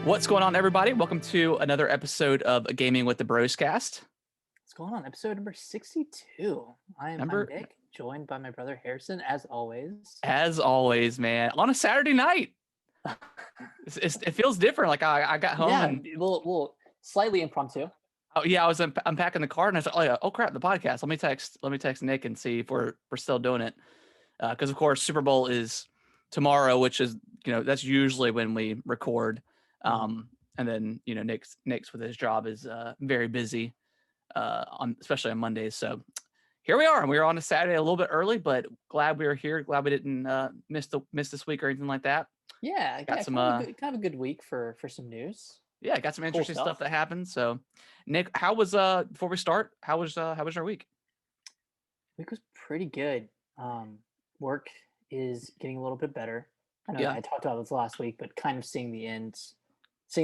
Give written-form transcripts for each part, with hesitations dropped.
What's going on, everybody? Welcome to another episode of Gaming with the Broscast. What's going on? Episode number 62. I'm Nick, joined by my brother Harrison, as always. As always, man, on a Saturday night. It feels different. Like I got home and a little slightly impromptu. oh yeah, I was unpacking the car and I was like, oh crap, the podcast. Let me text Nick and see if we're still doing it. Because of course Super Bowl is tomorrow, which is that's usually when we record. And then Nick's with his job is very busy especially on Mondays. So here we are, and we were on a Saturday a little bit early, but glad we were here. Glad we didn't miss this week or anything like that. Yeah, got some kind of a good week for some news. Yeah, got some interesting stuff that happened. So, Nick, how was before we start? How was our week? Week was pretty good. Work is getting a little bit better. I know I talked about this last week, but kind of seeing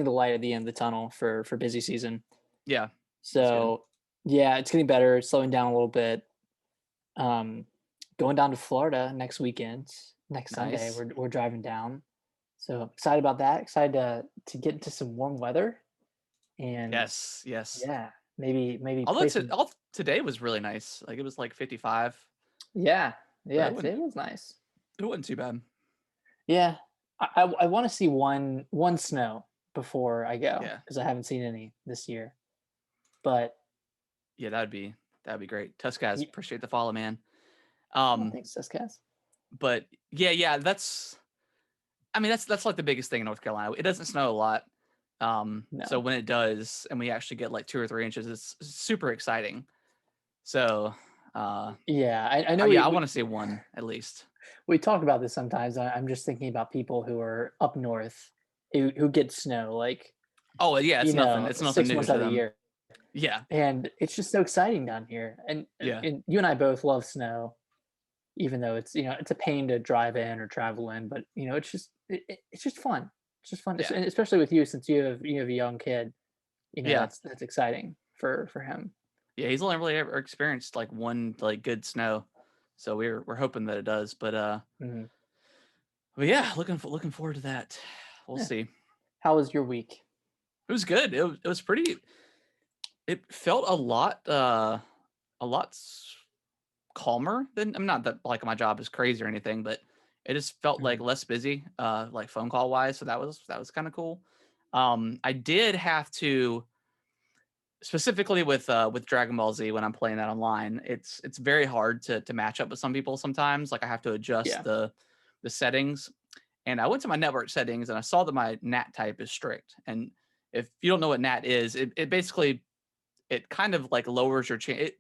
the light at the end of the tunnel for busy season. Yeah. So yeah, it's getting better. It's slowing down a little bit. Going down to Florida next weekend, next Sunday. We're driving down. So excited about that. Excited to get into some warm weather. And yes. Yeah, maybe. Although today was really nice. Like it was like 55. Yeah. Today was nice. It wasn't too bad. Yeah, I want to see one snow before I go because I haven't seen any this year. But yeah, that'd be great. Tuskaz, appreciate the follow, man. Thanks, Tuskaz. But yeah, that's like the biggest thing in North Carolina. It doesn't snow a lot. No. So when it does, and we actually get like 2 or 3 inches, it's super exciting. So yeah, I know. I want to see one at least. We talk about this sometimes. I'm just thinking about people who are up north who get snow. Like, oh yeah, it's nothing. It's nothing 6 new months to out of them. the year. Yeah, and it's just so exciting down here. And you and I both love snow, even though it's it's a pain to drive in or travel in. But it's just fun. It's just fun, especially with you since you have a young kid. That's exciting for him. Yeah, he's only really ever experienced like one like good snow, so we're hoping that it does. But but yeah, looking forward to that. We'll see. How was your week? It was good. It was pretty. It felt a lot calmer than. I'm not that like my job is crazy or anything, but it just felt like less busy, like phone call wise. So that was kind of cool. I did have to, specifically with Dragon Ball Z when I'm playing that online. It's very hard to match up with some people sometimes. Like I have to adjust the settings. And I went to my network settings and I saw that my NAT type is strict. And if you don't know what NAT is, it basically it kind of like lowers your chance.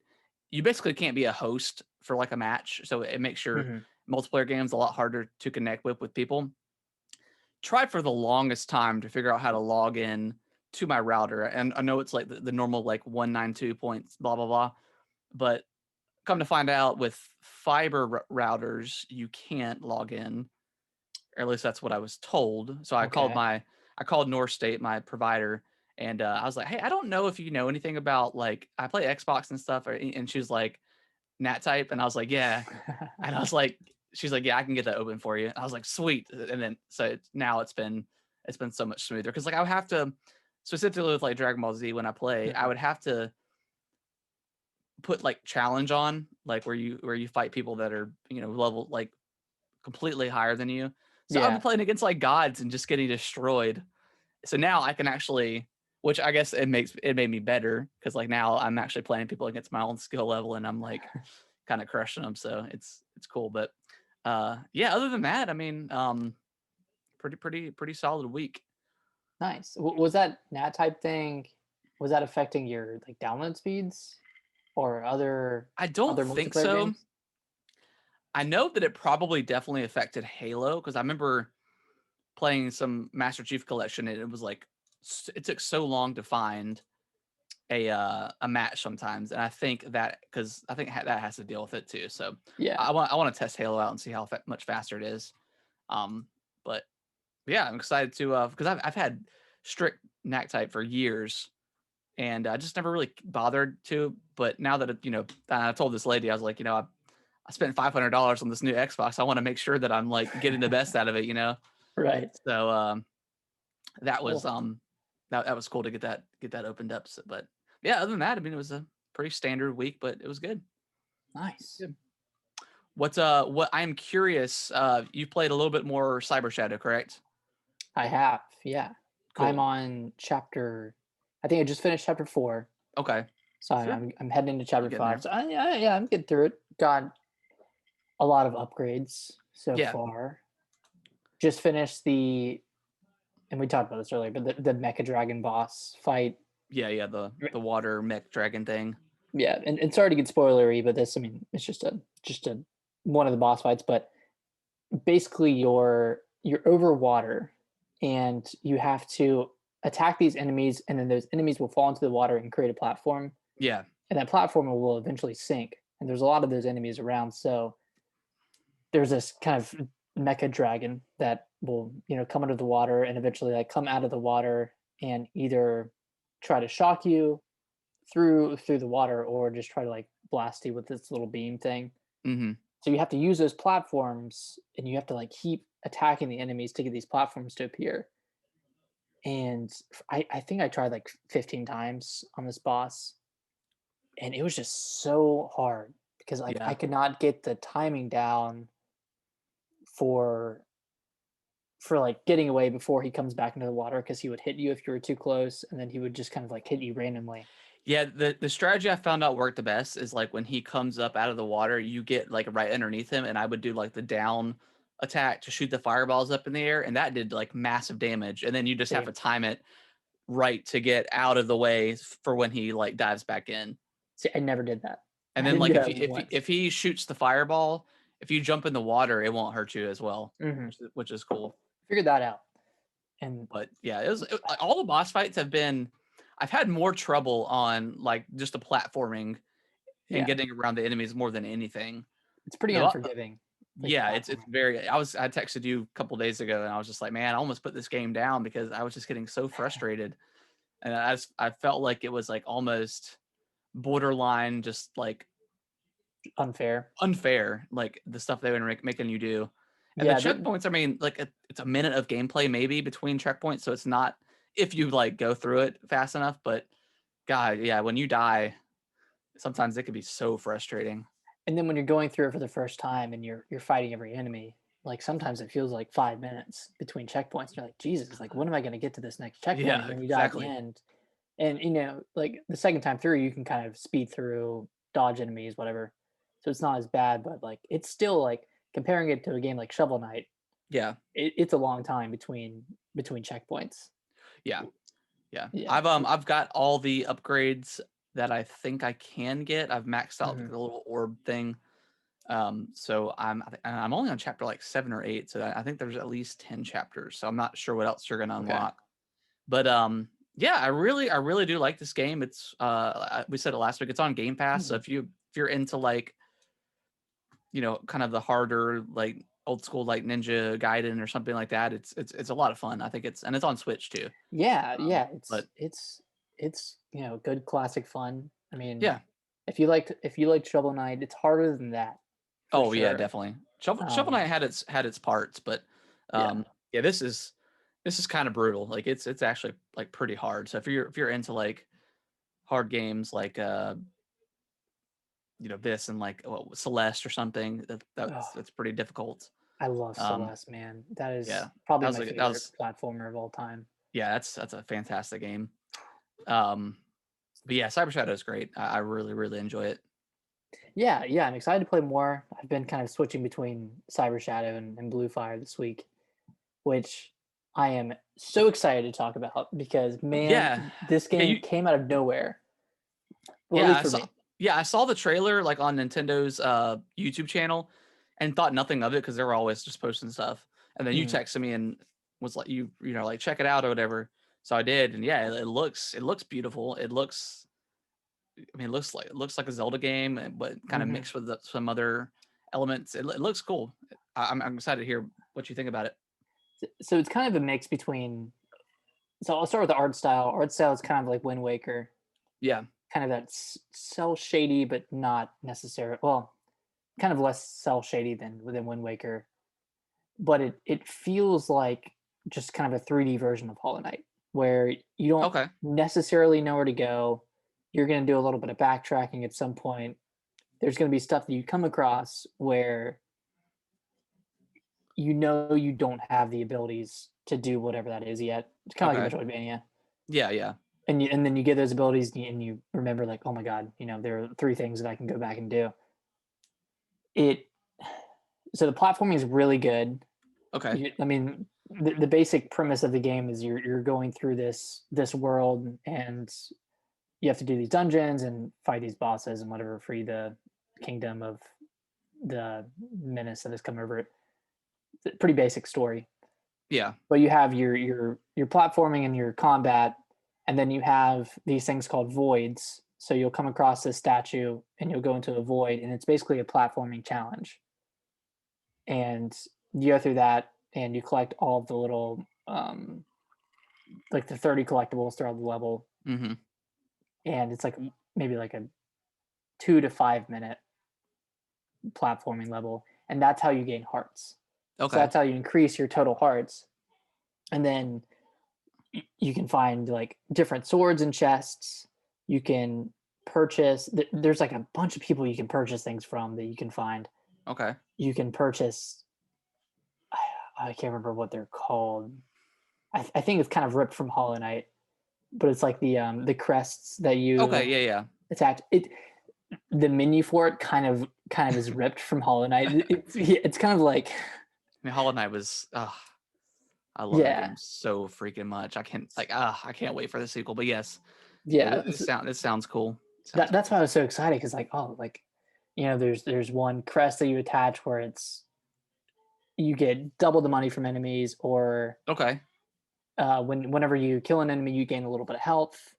You basically can't be a host for like a match, so it makes your multiplayer games a lot harder to connect with people. Tried for the longest time to figure out how to log in to my router, and I know it's like the normal like 192 points blah blah blah, but come to find out with fiber routers you can't log in, or at least that's what I was told. So I called North State, my provider. And I was like, hey, I don't know if you know anything about, like, I play Xbox and stuff. And she was like, NAT type. And I was like, yeah. And I was like, she's like, yeah, I can get that open for you. And I was like, sweet. And then, so now it's been so much smoother. Cause like I would have to, specifically with like Dragon Ball Z, when I play, I would have to put like challenge on, like where you fight people that are, level like completely higher than you. So I've been playing against like gods and just getting destroyed. So now I can actually, which I guess it made me better, because like now I'm actually playing people against my own skill level and I'm like kind of crushing them. So it's cool. But yeah, other than that, I mean, pretty solid week. Nice. Was that NAT type thing? Was that affecting your like download speeds or other? I don't think so. Games? I know that it probably definitely affected Halo, because I remember playing some Master Chief Collection and it was like, it took so long to find a match sometimes, and I think that that has to deal with it too. So yeah, I want to test Halo out and see how much faster it is. But yeah, I'm excited to because I've had strict NAC type for years, and I just never really bothered to. But now that I told this lady, I was like, I spent $500 on this new Xbox. I want to make sure that I'm like getting the best out of it, Right. So that was Cool. that was cool to get that opened up. So, but yeah, other than that, I mean, it was a pretty standard week, but it was good. Nice. Good. What I'm curious, you played a little bit more Cyber Shadow, correct? I have, yeah. I'm Cool. on chapter. I think I just finished chapter 4, Okay. so Sure. I'm heading into You chapter getting 5. there? So yeah, I'm getting through it. Got a lot of upgrades so Yeah. far. Just finished and we talked about this earlier, but the Mecha Dragon boss fight. Yeah, yeah, the water mech dragon thing. Yeah, and sorry to get spoilery, but this, I mean, it's just a one of the boss fights, but basically you're over water and you have to attack these enemies, and then those enemies will fall into the water and create a platform, Yeah. and that platform will eventually sink. And there's a lot of those enemies around, so there's this kind of mecha dragon that will, come under the water and eventually like come out of the water and either try to shock you through the water or just try to like blast you with this little beam thing. Mhm. So you have to use those platforms and you have to like keep attacking the enemies to get these platforms to appear. And I think I tried like 15 times on this boss, and it was just so hard because like I Yeah. could not get the timing down for like getting away before he comes back into the water, because he would hit you if you were too close, and then he would just kind of like hit you randomly. Yeah, the strategy I found out worked the best is like when he comes up out of the water, you get like right underneath him, and I would do like the down attack to shoot the fireballs up in the air, and that did like massive damage. And then you just have to Same. time it right to get out of the way for when he like dives back in. See, I never did that. And I then didn't like do if that he once. if he shoots the fireball, if you jump in the water, it won't hurt you as well, Hmm. which is cool. Figured that out. And But yeah, like, all the boss fights have been. I've had more trouble on like just the platforming and yeah, getting around the enemies more than anything. it's pretty The unforgiving, like the Yeah, it's platforming. very. I texted you a couple days ago, and I was just like, man, I almost put this game down because I was just getting so frustrated, and I felt like it was like almost borderline, just like Unfair. unfair, like the stuff they were making you do. And the Yeah, checkpoints, I mean, like it's a minute of gameplay maybe between checkpoints, so it's not if you like go through it fast enough. But God, yeah, when you die, sometimes it could be so frustrating. and then when you're going through it for the first time and you're fighting every enemy, like sometimes it feels like 5 minutes between checkpoints. You're like, Jesus, like when am I going to get to this next checkpoint? And Yeah, then you die at the exactly. end, and like the second time through, you can kind of speed through, dodge enemies, whatever. So it's not as bad, but like it's still like comparing it to a game like Shovel Knight, Yeah, it's a long time between checkpoints. yeah. Yeah. Yeah. I've got all the upgrades that I think I can get. I've maxed out Mhm. the little orb thing. So I'm only on chapter like 7 or 8, so I think there's at least 10 chapters. So I'm not sure what else you're going to Okay. unlock. But yeah, I really do like this game. It's we said it last week. It's on Game Pass. So Mhm. if you're into like, kind of the harder like old school like Ninja Gaiden or something like that, it's a lot of fun. I think it's on Switch too. Yeah, Um, yeah, but it's good classic fun. I mean, yeah. if you liked Shovel Knight, it's harder than that for Oh yeah, sure. definitely. Shovel Um, Knight had its parts, but yeah. yeah, this is kind of brutal. Like it's actually like pretty hard. So if you're into like hard games like this and like Celeste or something, Oh, that's pretty difficult. I love Um Celeste, man. That is yeah. probably That was my like that favorite was platformer of all time. yeah, that's a fantastic game. Um but yeah, Cyber Shadow is great. I really enjoy it. Yeah, yeah, I'm excited to play more. I've been kind of switching between Cyber Shadow and Blue Fire this week, which I am so excited to talk about because man, Yeah. this Yeah, game came out of nowhere. Well, at Yeah, least I for saw me. yeah, I saw the trailer like on Nintendo's YouTube channel and thought nothing of it because they were always just posting stuff. And then you Mhm. texted me and was like like check it out or whatever. So I did, and yeah, it looks beautiful. It looks like a Zelda game, but kind of Mhm. mixed with some other elements. It looks cool. I'm excited to hear what you think about it. So it's kind of a mix between. So I'll start with the art style. Art style is kind of like Wind Waker, Yeah, kind of that cell shady, but not necessarily. Well, kind of less cell shady than within Wind Waker, but it feels like just kind of a 3D version of Hollow Knight, where you don't Okay. necessarily know where to go. You're going to do a little bit of backtracking at some point. There's going to be stuff that you come across where you know you don't have the abilities to do whatever that is yet. It's kind of like Okay. a Metroidvania. Yeah, yeah. And then you get those abilities and you remember like, oh my god, there are 3 things that I can go back and do. It So the platforming is really good. Okay. I mean, the basic premise of the game is you're going through this world, and you have to do these dungeons and fight these bosses and whatever, free the kingdom of the menace that has come over it. It's a pretty basic story. Yeah. But you have your platforming and your combat, and then you have these things called voids. So you'll come across this statue and you'll go into a void, and it's basically a platforming challenge. And you go through that and you collect all of the little like the 30 collectibles throughout the level, Mm-hmm. and it's like maybe like a 2 to 5 minute platforming level, and that's how you gain hearts. So Okay. that's how you increase your total hearts, and then you can find like different swords and chests. You can purchase. There's like a bunch of people you can purchase things from that you can find. Okay. You can purchase. I can't remember what they're called. I think it's kind of ripped from Hollow Knight, but it's like the crests that Okay. you Yeah, yeah. attach. The menu for it kind of is ripped from Hollow Knight. It's kind of like, I mean, Hollow Knight was. I love that yeah, game so freaking much. I can't wait for the sequel. But yes, yeah, yeah. this sounds cool. Sounds That's cool. why I was so excited, because like, oh, like, there's one crest that you attach where it's you get double the money from enemies, or Okay. whenever you kill an enemy, you gain a little bit of health.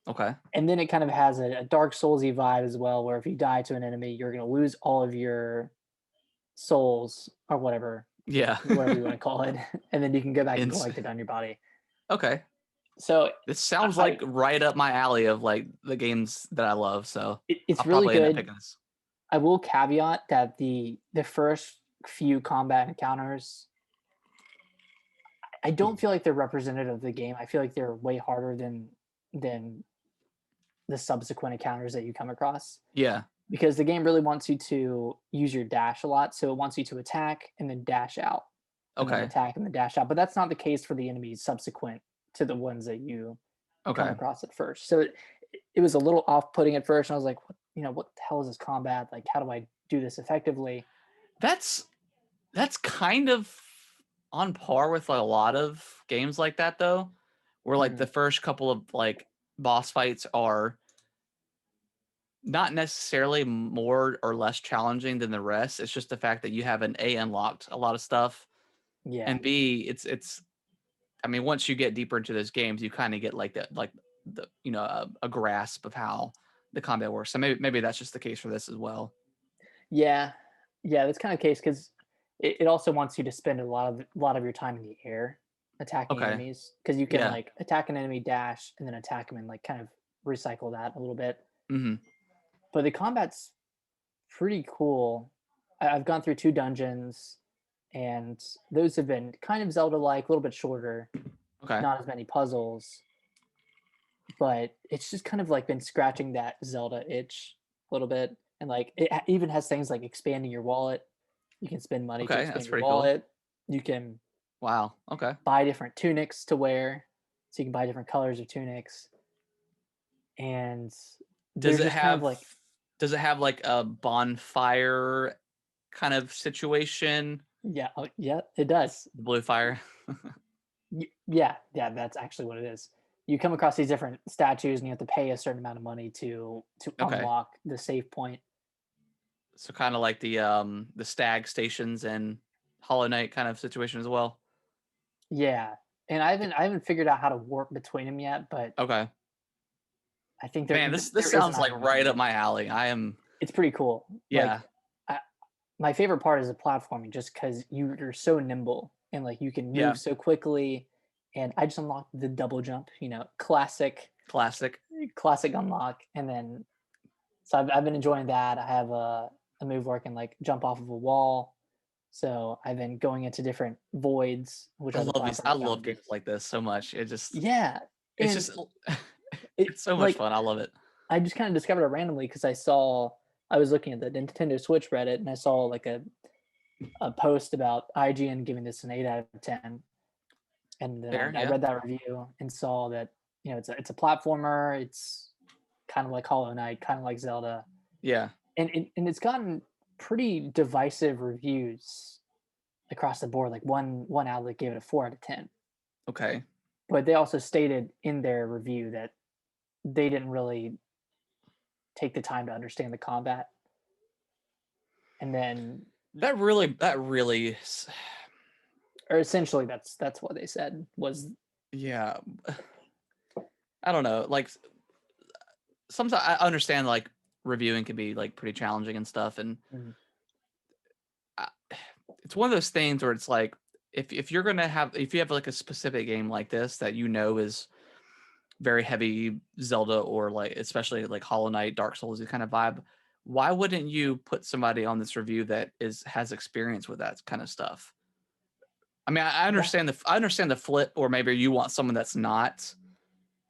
Okay. And then it kind of has a Dark Soulsy vibe as well, where if you die to an enemy, you're going to lose all of your souls or Yeah. whatever you want to call it, and then you can go back and Ins- collect it on your body. okay. So This sounds I like right up my alley of like the games that I love. So it's I'll really probably end up good. picking this. I will caveat that the first few combat encounters, I don't feel like they're representative of the game. I feel like they're way harder than the subsequent encounters that you come across, Yeah. because the game really wants you to use your dash a lot. So it wants you to attack and then dash out, and then Okay. attack and then dash out. But that's not the case for the enemies subsequent to the ones that you come Okay. across at first. So it was a little off-putting at first, and I was like, what the hell is this combat? Like, how do I do this effectively? That's that's kind of on par with like, a lot of games like that though, where like Mm, the first couple of like boss fights are not necessarily more or less challenging than the rest. It's just the fact that you have an A unlocked a lot of stuff, yeah. and B it's I mean once you get deeper into those games, you kind of get the a grasp of how the combat works. So maybe that's just the case for this as well. Yeah. Yeah, that's kind of the case, because it also wants you to spend a lot of your time in the air attacking Okay. enemies, because you can Yeah. like attack an enemy, dash, and then attack them, and like kind of recycle that a little bit. Hmm. But the combat's pretty cool. I've gone through 2 dungeons, and those have been kind of Zelda-like, a little bit shorter, Okay. not as many puzzles, but it's just kind of like been scratching that Zelda itch a little bit. And like it even has things like expanding your wallet. You can spend money to Okay. That's expand your pretty cool. wallet. You can Wow. Okay. buy different tunics to wear. So you can buy different colors of tunics. And Does there's it just kind of have like, does it have like a bonfire kind of situation? yeah, oh, yeah, it does. The blue fire. Yeah, yeah, that's actually what it is. You come across these different statues, and you have to pay a certain amount of money to Okay. unlock the save point. So kind of like the stag stations and Hollow Knight kind of situation as well. Yeah, and I haven't figured out how to warp between them yet, but Okay. I think Man, this there is an sounds like item you can right up get. my alley. I am It's pretty cool. Like, yeah. I, my favorite part is the platforming, just because you're so nimble, and like you can move Yeah. so quickly. And I just unlocked the double jump, Classic. classic unlock, and then so I've been enjoying that. I have a move where I can like jump off of a wall, So I've been going into different voids, which I are the love these. I platform love games challenges. like this so much. Yeah, It's and just, it it's so much like fun. I love it. I just kind of discovered it randomly because I was looking at the Nintendo Switch Reddit and I saw like a post about IGN giving this an 8 out of 10, and then Fair, I yeah, read that review and saw that it's a platformer. It's kind of like Hollow Knight, kind of like Zelda, yeah. and it's gotten pretty divisive reviews across the board. Like one outlet gave it a 4 out of 10, Okay, but they also stated in their review that they didn't really take the time to understand the combat. And then, that really, or essentially, that's what they said was. yeah. I don't know. Like sometimes I understand like reviewing can be like pretty challenging and stuff, and Mhm. I, it's one of those things where it's like if you're gonna have if you have like a specific game like this that is very heavy Zelda or like especially like Hollow Knight, Dark Souls kind of vibe, why wouldn't you put somebody on this review that has experience with that kind of stuff? I mean, Yeah, I understand the flip, or maybe you want someone that's not just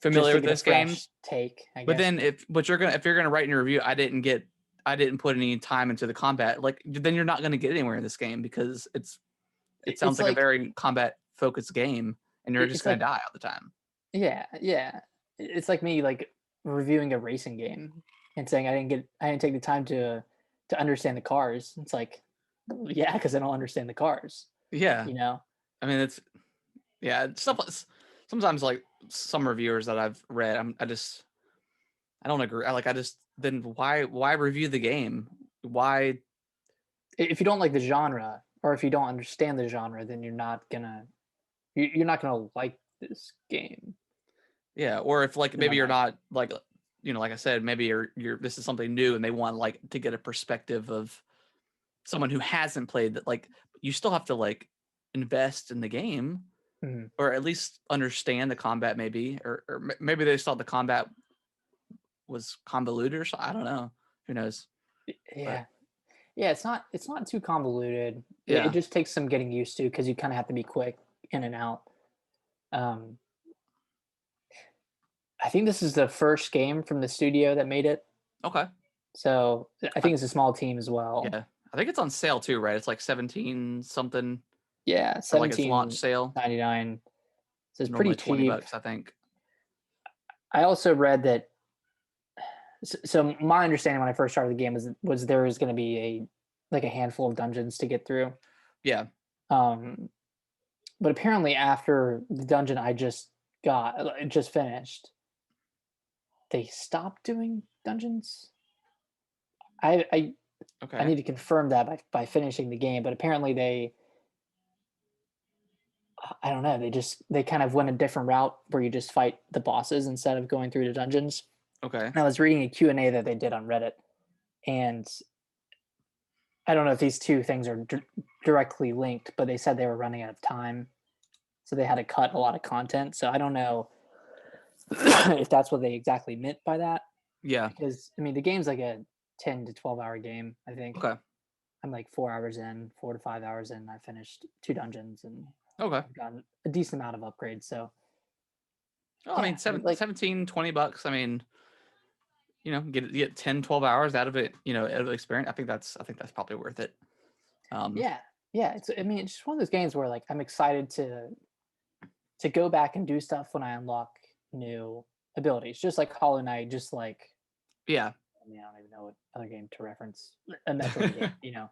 familiar to with get a those fresh games. take, I But guess. then if you're gonna write in your review, I didn't put any time into the combat, like then you're not gonna get anywhere in this game because it sounds It's like a like very combat focused game and you're just it's gonna like die all the time. yeah, yeah. It's like me like reviewing a racing game and saying I didn't take the time to understand the cars. It's like, yeah, because I don't understand the cars. Yeah. You know, I mean it's yeah, stuff sometimes like some reviewers that I've read, I don't agree. I just then why review the game? Why if you don't like the genre or if you don't understand the genre, then you're not gonna like this game. yeah, or if like In my maybe you're mind. not like like I said, maybe you're this is something new and they want like to get a perspective of someone who hasn't played that, like you still have to like invest in the game Mhm. or at least understand the combat maybe or maybe they just thought the combat was convoluted or something. I don't know. Who knows? But Yeah. Yeah, it's not too convoluted. It yeah. just takes some getting used to because you kind of have to be quick in and out. Um, I think this is the first game from the studio that made it, Okay. so I I, think it's a small team as well. yeah. I think it's on sale too, right? It's like 17 something Yeah, for like its launch sale. 17.99. So It's it's pretty normally 20 cheap. bucks, I think. I also read that. So my understanding when I first started the game was there was going to be a handful of dungeons to get through. Yeah. Um, but apparently after the dungeon I just finished, they stopped doing dungeons. I I, I Okay. need to confirm that by finishing the game, but apparently I don't know, they kind of went a different route where you just fight the bosses instead of going through the dungeons. Okay. And I was reading a Q&A that they did on Reddit, and I don't know if these two things are directly linked, but they said they were running out of time, so they had to cut a lot of content. So I don't know if that's what they exactly meant by that, Yeah. because I mean the game's like a 10 to 12 hour game. I think Okay. I'm like 4 hours in, 4 to 5 hours in. I finished two dungeons and Okay. I've gotten a decent amount of upgrades. So Well, I yeah, mean, like 17, 20 bucks. I mean, get 10, 12 hours out of it, out of the experience. I think that's probably worth it. Um, yeah, yeah. I mean it's just one of those games where like I'm excited to go back and do stuff when I unlock new abilities, just like Hollow Knight, just like yeah. I mean I don't even know what other game to reference, a Metroid game,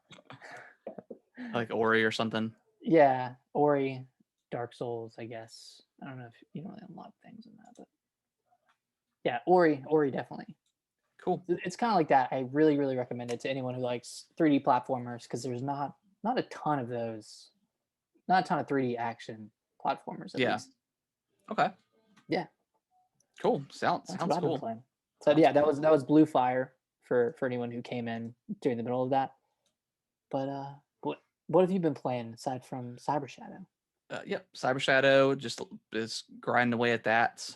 Like Ori or something. Yeah, Ori, Dark Souls, I guess. I don't know if you don't really unlock things in that, but yeah, Ori definitely. Cool. It's kind of like that. I really, really recommend it to anyone who likes 3D platformers because there's not a ton of those, not a ton of 3D action platformers at Yeah. least. Okay. Yeah, Cool. that's what Sounds I've been cool. playing. So Sounds yeah, cool. that was Blue Fire for anyone who came in during the middle of that. But what have you been playing aside from Cyber Shadow? Yep. Cyber Shadow is grinding away at that.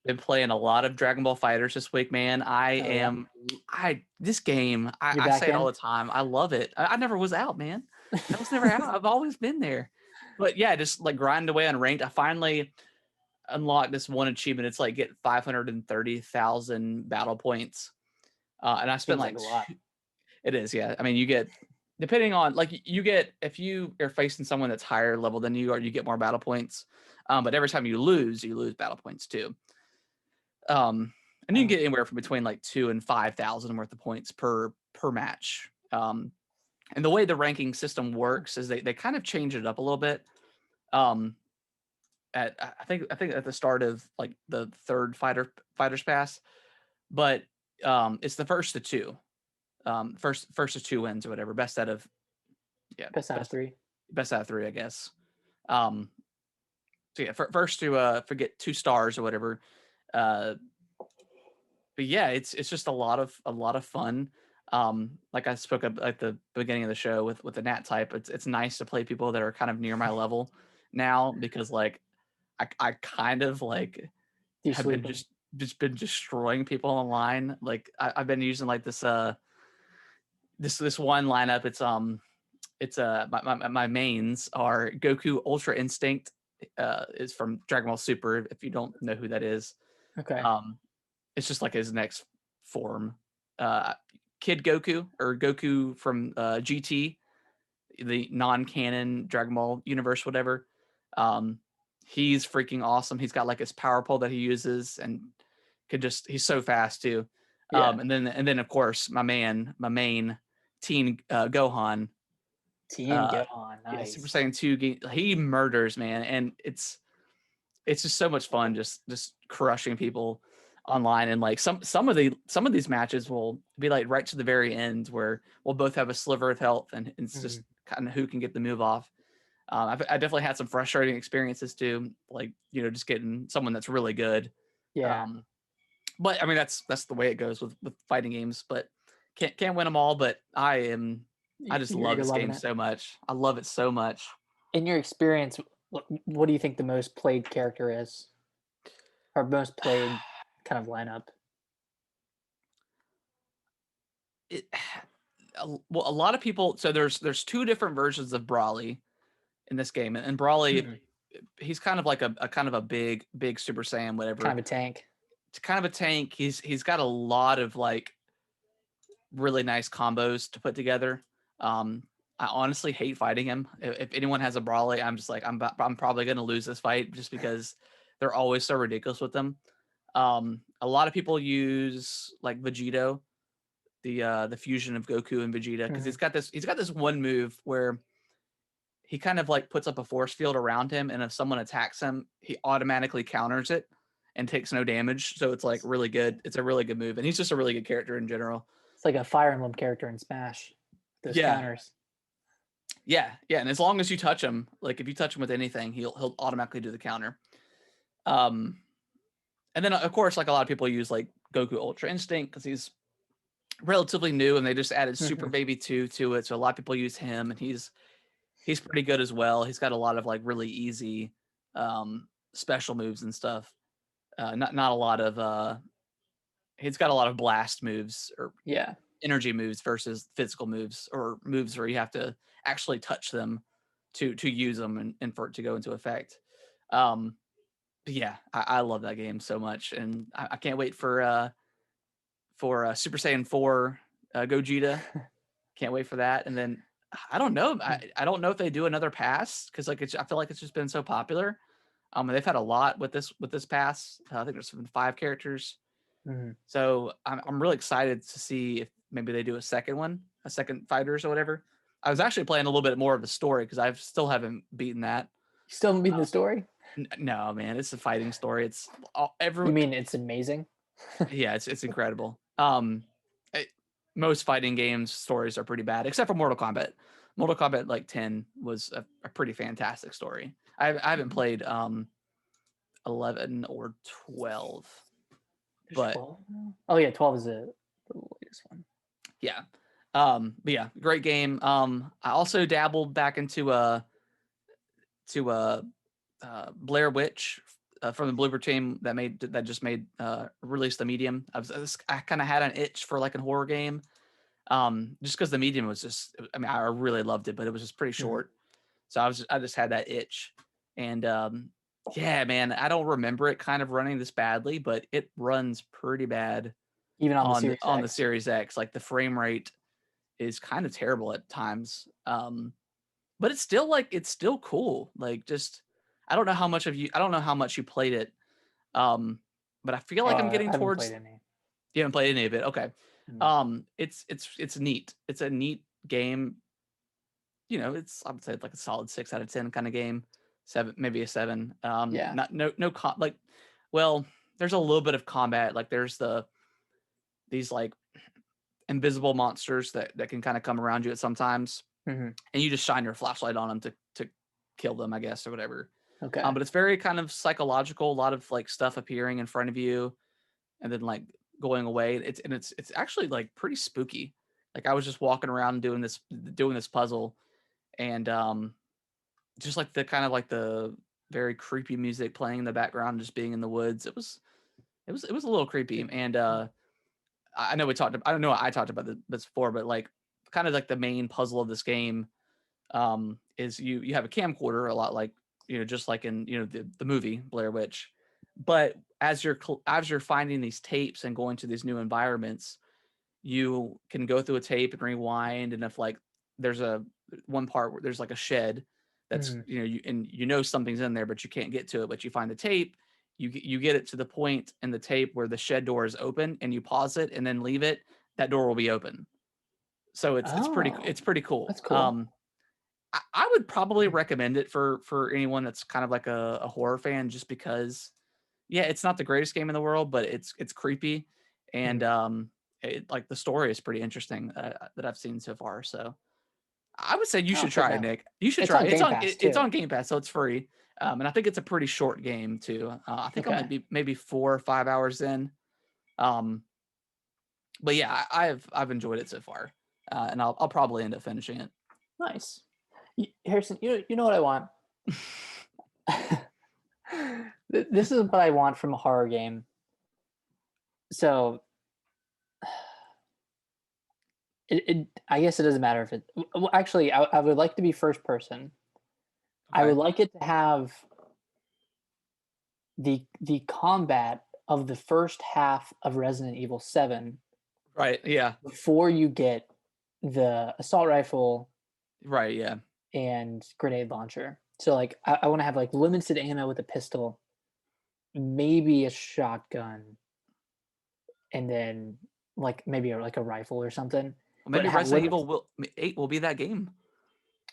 Been playing a lot of Dragon Ball Fighters this week, man. Oh yeah, This game, you're I back say it all in. the time. I love it. I never was out, man. Hell's never out. I've always been there. But yeah, just like grind away on ranked. I finally unlocked this one achievement. It's like get 530,000 battle points. And I spent Seems like like a lot. it is, yeah. I mean, you get, depending on, like, you get, if you are facing someone that's higher level than you are, you get more battle points. But every time you lose battle points too. And you can get anywhere from between like 2,000 and 5,000 worth of points per match. And the way the ranking system works is they kind of change it up a little bit. I think at the start of like the third fighters pass, but it's the first to two. First to two wins or whatever. Best out of best out of three. Best out of three, I guess. So yeah, first to forget 2 stars or whatever. But yeah, it's just a lot of fun. Like I spoke up at the beginning of the show with the Nat type. It's nice to play people that are kind of near my level now, because like I kind of like have been just been destroying people online. Like I've been using like this this one lineup. It's my mains are Goku Ultra Instinct, is from Dragon Ball Super, if you don't know who that is. Okay. It's just like his next form. Kid Goku, or Goku from GT, the non-canon Dragon Ball universe, whatever. He's freaking awesome. He's got like his power pole that he uses, and he's so fast too. Yeah. And then of course my main Teen Gohan. Gohan, nice. Yeah, Super Saiyan 2, he murders, man, and it's just so much fun just crushing people online. And like some of these matches will be like right to the very end, where we'll both have a sliver of health, and it's just kind of who can get the move off. I definitely had some frustrating experiences too, like, just getting someone that's really good. Yeah. But I mean, that's the way it goes with fighting games. But can't win them all. But I just love this game so much. I love it so much. In your experience, what do you think the most played character is, or most played kind of lineup? Well, a lot of people. So there's 2 different versions of Brawly in this game, and Brawly, he's kind of like a kind of a big Super Saiyan, whatever. Kind of a tank. It's kind of a tank. He's got a lot of like really nice combos to put together. I honestly hate fighting him. If anyone has a Brawly, I'm just like, I'm probably going to lose this fight, just because they're always so ridiculous with them. A lot of people use like Vegito, the fusion of Goku and Vegeta, because he's got this one move where he kind of like puts up a force field around him, and if someone attacks him, he automatically counters it and takes no damage. So it's like really good. It's a really good move, and he's just a really good character in general. It's like a Fire Emblem character in Smash. Those counters. Yeah, and as long as you touch him, like if you touch him with anything, he'll automatically do the counter. And then of course, like a lot of people use like Goku Ultra Instinct because he's relatively new, and they just added Super Baby 2 to it. So a lot of people use him, and he's pretty good as well. He's got a lot of like really easy special moves and stuff. Not a lot of he's got a lot of blast moves, or energy moves, versus physical moves, or moves where you have to actually touch them to use them and for it to go into effect. But yeah, I love that game so much, and I can't wait for Super Saiyan 4 Gogeta. Can't wait for that. And then I don't know. I don't know if they do another pass, because like I feel like it's just been so popular. And they've had a lot with this pass. I think there's been 5 characters. So I'm really excited to see if maybe they do a second fighters or whatever. I was actually playing a little bit more of the story, because I still haven't beaten that. You still haven't beaten the story? No, man, it's a fighting story. It's You mean it's amazing? Yeah, it's incredible. Most fighting games stories are pretty bad, except for Mortal Kombat. Mortal Kombat like 10 was a pretty fantastic story. I haven't played 11 or 12. But 12? Oh yeah, 12 is the latest one. Yeah. But yeah, great game. I also dabbled back into Blair Witch, from the Bloober team that just released the Medium. I kind of had an itch for like a horror game. Just because the medium was just, I mean, I really loved it, but it was just pretty short. So I just had that itch. And yeah, man, I don't remember it kind of running this badly, but it runs pretty bad Even on the Series on the X. Series X. Like the frame rate is kind of terrible at times. But it's still cool. Like just I don't know how much you played it. But I feel like I'm I getting haven't played towards. any. You haven't played any of it, okay? Mm. It's neat. It's a neat game. You know, I would say it's like a solid 6 out of 10 kind of game. 7, maybe a 7. Yeah. Not no like, well, there's a little bit of combat. Like there's these like invisible monsters that can kind of come around you at sometimes, Mm-hmm. and you just shine your flashlight on them to kill them, I guess, or whatever. Okay. But it's very kind of psychological. A lot of like stuff appearing in front of you, and then like going away. It's actually like pretty spooky. Like I was just walking around doing this puzzle, and just like the kind of like the very creepy music playing in the background, just being in the woods. It was a little creepy, and I know I don't know I talked about this before, but like kind of like the main puzzle of this game is you have a camcorder, a lot like, just like in, the movie Blair Witch, but as you're finding these tapes and going to these new environments, you can go through a tape and rewind, and if like there's a one part where there's like a shed that's, Mm-hmm. you know something's in there, but you can't get to it, but you find the tape, you get it to the point in the tape where the shed door is open, and you pause it and then leave it, that door will be open. So Oh, it's pretty cool. that's cool. I would probably recommend it for anyone that's kind of like a horror fan, just because, yeah, it's not the greatest game in the world, but it's creepy, and Mm-hmm. like the story is pretty interesting, that I've seen so far. So I would say you I'll should check it try it, out. Nick. You should It's try on it. It's Game on Pass it's too. on Game Pass, so it's free. And I think it's a pretty short game too. I think I Okay. might be maybe 4 or 5 hours in. Um, but yeah, I've enjoyed it so far, and I'll probably end up finishing it. Nice. Harrison, you know what I want? This is what I want from a horror game. So I guess it doesn't matter if it. Well, actually, I would like to be first person. I Okay. would like it to have the combat of the first half of Resident Evil 7 Right. Yeah. before you get the assault rifle Right. Yeah. and grenade launcher. So like I want to have like limited ammo with a pistol, maybe a shotgun, and then like maybe like a rifle or something. Well, But maybe have Resident limits. Evil 8 will be that game.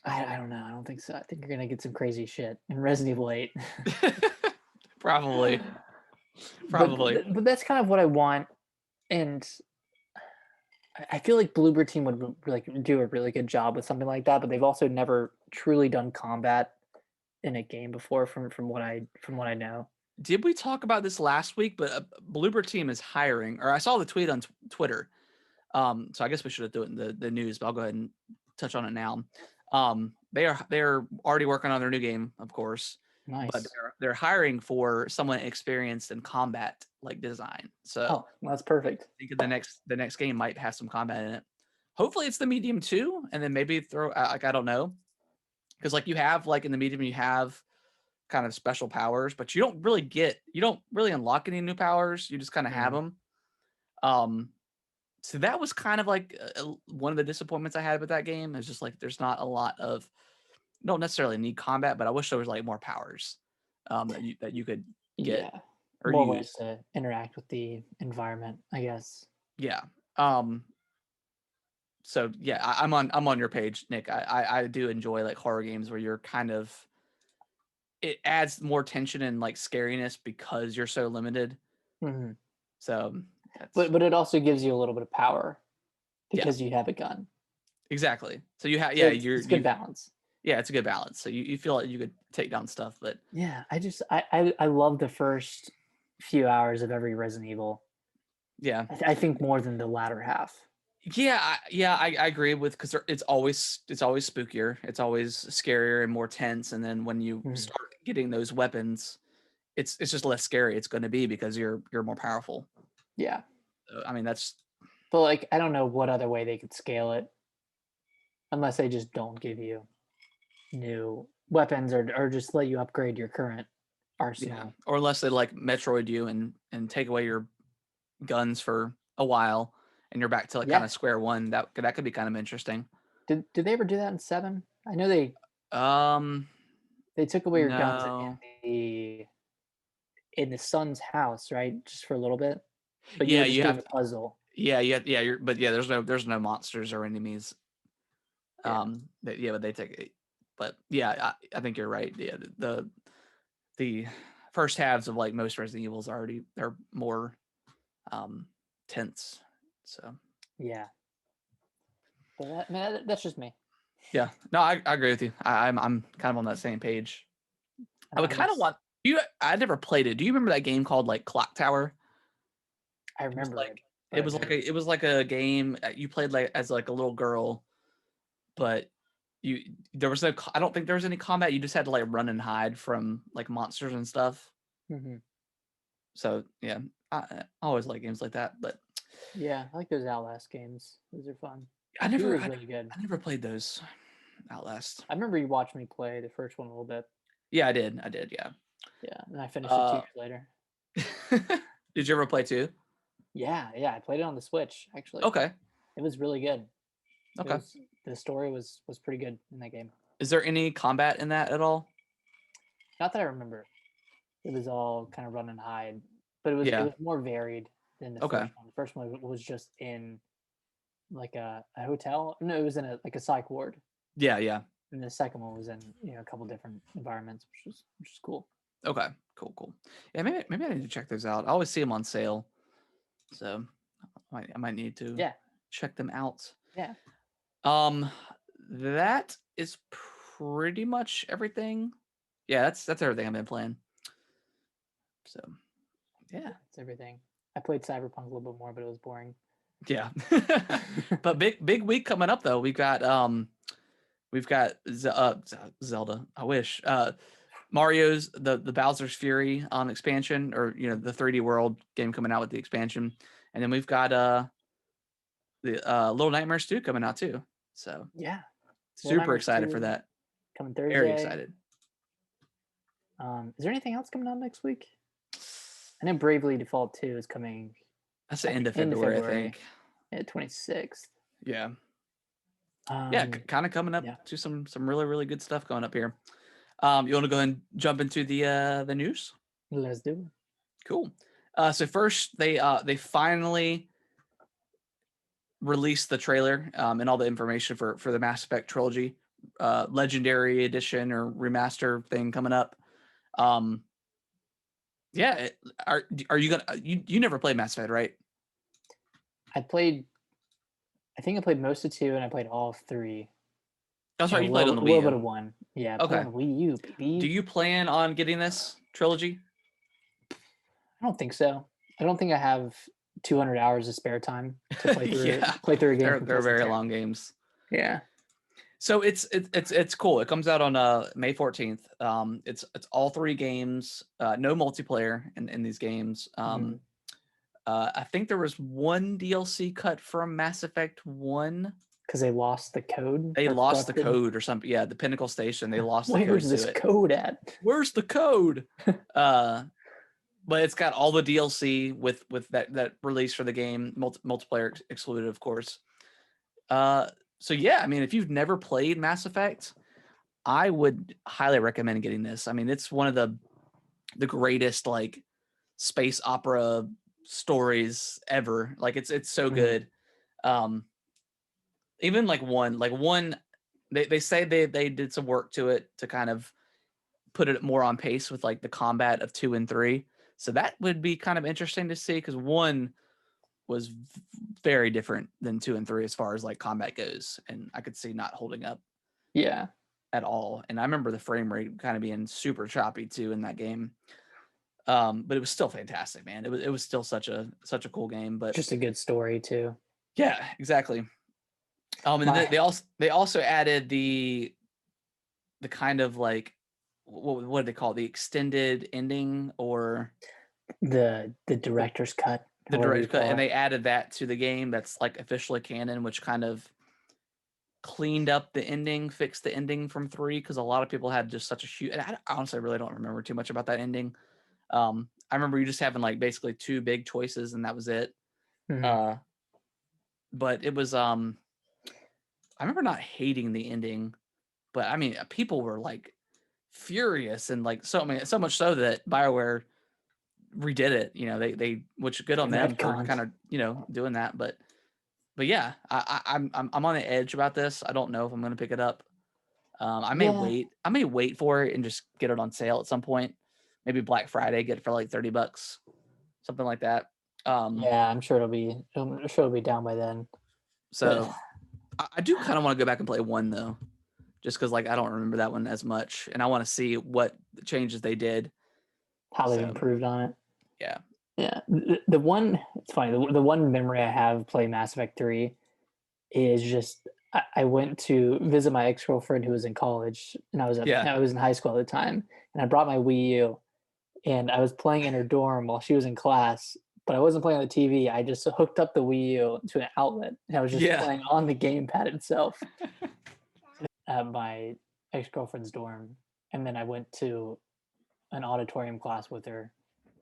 I don't know. I don't think so. I think you're gonna get some crazy shit in Resident Evil 8. Probably. but Probably. but that's kind of what I want, and I feel like Bloober Team would like do a really good job with something like that. But they've also never truly done combat in a game before, from what I know. Did we talk about this last week? But Bloober Team is hiring, or I saw the tweet on Twitter. So I guess we should have done it in the news, but I'll go ahead and touch on it now. They're already working on their new game, of course, but Nice. they're hiring for someone experienced in combat like design. So Oh, well, that's perfect. I think the next game might have some combat in it. Hopefully it's the medium too, and then maybe throw like, I don't know, because like you have like in the medium you have kind of special powers, but you don't really unlock any new powers. You just kind of have Mm. them. So that was kind of like one of the disappointments I had with that game. Is just like there's not a lot of, don't necessarily need combat, but I wish there was like more powers that you could get Yeah, or more ways use. to interact with the environment, I guess. Yeah. Um, so yeah, I'm on your page, Nick. I do enjoy like horror games where you're kind of, it adds more tension and like scariness because you're so limited. Mhm. So that's, But it also gives you a little bit of power yeah, because you have a gun. exactly. So you have, So yeah, it's good balance. yeah, it's a good balance. So you feel like you could take down stuff, but Yeah, I love the first few hours of every Resident Evil. yeah. I think more than the latter half. Yeah, I agree with, because it's always spookier, it's always scarier and more tense, and then when you Mhm. start getting those weapons, it's just less scary. It's going to be because you're more powerful. Yeah. I mean, that's But like, I don't know what other way they could scale it unless they just don't give you new weapons or just let you upgrade your current arsenal. Or unless they like Metroid you and take away your guns for a while and you're back to like kind Yeah. of square one. That could be kind of interesting. Did they ever do that in 7? I know Um, they took away your guns no. in the son's house, right? Just for a little bit. But you Yeah, were just you doing have a puzzle. but yeah, there's no monsters or enemies. Yeah. But they take it. But yeah, I think you're right. Yeah, the first halves of like most Resident Evils they're more tense. So Yeah. But man, that's just me. yeah, no, I agree with you. I'm kind of on that same page. I would kind of It's want you. I never played it. Do you remember that game called like Clock Tower? I It was remember like it, but I've never. it was like a game you played like as like a little girl, but you there was no. I don't think there was any combat. You just had to like run and hide from like monsters and stuff. Mhm. So yeah, I always like games like that. But Yeah, I like those Outlast games. Those are fun. I 2 never is really good. I never played those Outlast. I remember you watched me play the first one a little bit. Yeah, I did. I did. Yeah. Yeah, and I finished it 2 Uh, years later. did you ever play two? Yeah, I played it on the Switch, actually. Okay. It was really good. It Okay. was the story was pretty good in that game. Is there any combat in that at all? Not that I remember. It was all kind of run and hide, but it Yeah. was more varied than the Okay. first one. The first one was just in like a hotel. No, it was in a like a psych ward. Yeah. Yeah. And the second one was in a couple different environments, which is cool. Okay. Cool. Cool. Yeah. Maybe I need to check those out. I always see them on sale, so I might need to Yeah, check them out. yeah. Um, that is pretty much everything. Yeah, that's everything I've been playing. So yeah. It's everything. I played Cyberpunk a little bit more, but it was boring. Yeah. But big week coming up though. We've got Zelda. I wish. Mario's the Bowser's Fury expansion, or the 3D World game coming out with the expansion, and then we've got the Little Nightmares 2 coming out too. So Yeah, Little super Nightmares excited for 2 that. coming Very Thursday. excited. Is there anything else coming out next week? I know Bravely Default 2 is coming That's the at end the of end of February, I February, think. at 26th. Yeah. Yeah, Um, kind of coming up yeah, to some really really good stuff going up here. You want to go ahead and jump into the news? let's do it. Cool. So first, they finally released the trailer and all the information for the Mass Effect Trilogy, Legendary Edition or remaster thing coming up. Yeah, are you gonna you never played Mass Effect, right? I think I played most of 2 and I played all of 3. That's And right. You played on the a Wii little bit U. of 1. Yeah, I played Okay. on the Wii U, Do baby. you plan on getting this trilogy? I don't think so. I don't think I have 200 hours of spare time to Yeah, play through a game they're very completely. long games. Yeah. So it's cool. It comes out on May 14th. It's all 3 games. No multiplayer in these games. Mhm. I think there was one DLC cut from Mass Effect 1. Because they lost the code They or lost the corrupted. code or something. Yeah, the Pinnacle Station. They lost the code Where's to this it. code at? Where's the code? But it's got all the DLC with that release for the game, multiplayer excluded, of course. So yeah, I mean, if you've never played Mass Effect, I would highly recommend getting this. I mean, it's one of the greatest like space opera stories ever. Like it's so good. Um, even like one, they say they did some work to it to kind of put it more on pace with like the combat of 2 and 3. So that would be kind of interesting to see because 1 was very different than 2 and 3 as far as like combat goes, and I could see not holding up Yeah. at all. And I remember the frame rate kind of being super choppy too in that game. But it was still fantastic, man. It was still such a cool game. But Just a good story too. yeah, exactly. And My they also added the kind of like what do they call it? The extended ending or the director's cut. The director's cut, and they added that to the game. That's like officially canon, which kind of cleaned up the ending, fixed the ending from 3, because a lot of people had just such a huge. And I honestly really don't remember too much about that ending. I remember you just having like basically 2 big choices, and that was it. Mm-hmm. But it was I remember not hating the ending, but I mean people were like furious, and like so much so that BioWare redid it. You know, they which good on them for kind of doing that. But yeah, I'm on the edge about this. I don't know if I'm gonna pick it up. I may wait. I may wait for it and just get it on sale at some point. Maybe Black Friday, get it for like $30, something like that. Yeah, I'm sure it'll be down by then. So I do kind of want to go back and play 1 though, just because like I don't remember that one as much, and I want to see what changes they did, how they've improved on it. Yeah. Yeah. The one, it's funny. The one memory I have playing Mass Effect 3 is just I went to visit my ex-girlfriend who was in college, and I was in high school at the time, and I brought my Wii U, and I was playing in her dorm while she was in class, but I wasn't playing on the TV. I just hooked up the Wii U to an outlet, and I was just playing on the gamepad itself at my ex-girlfriend's dorm. And then I went to an auditorium class with her.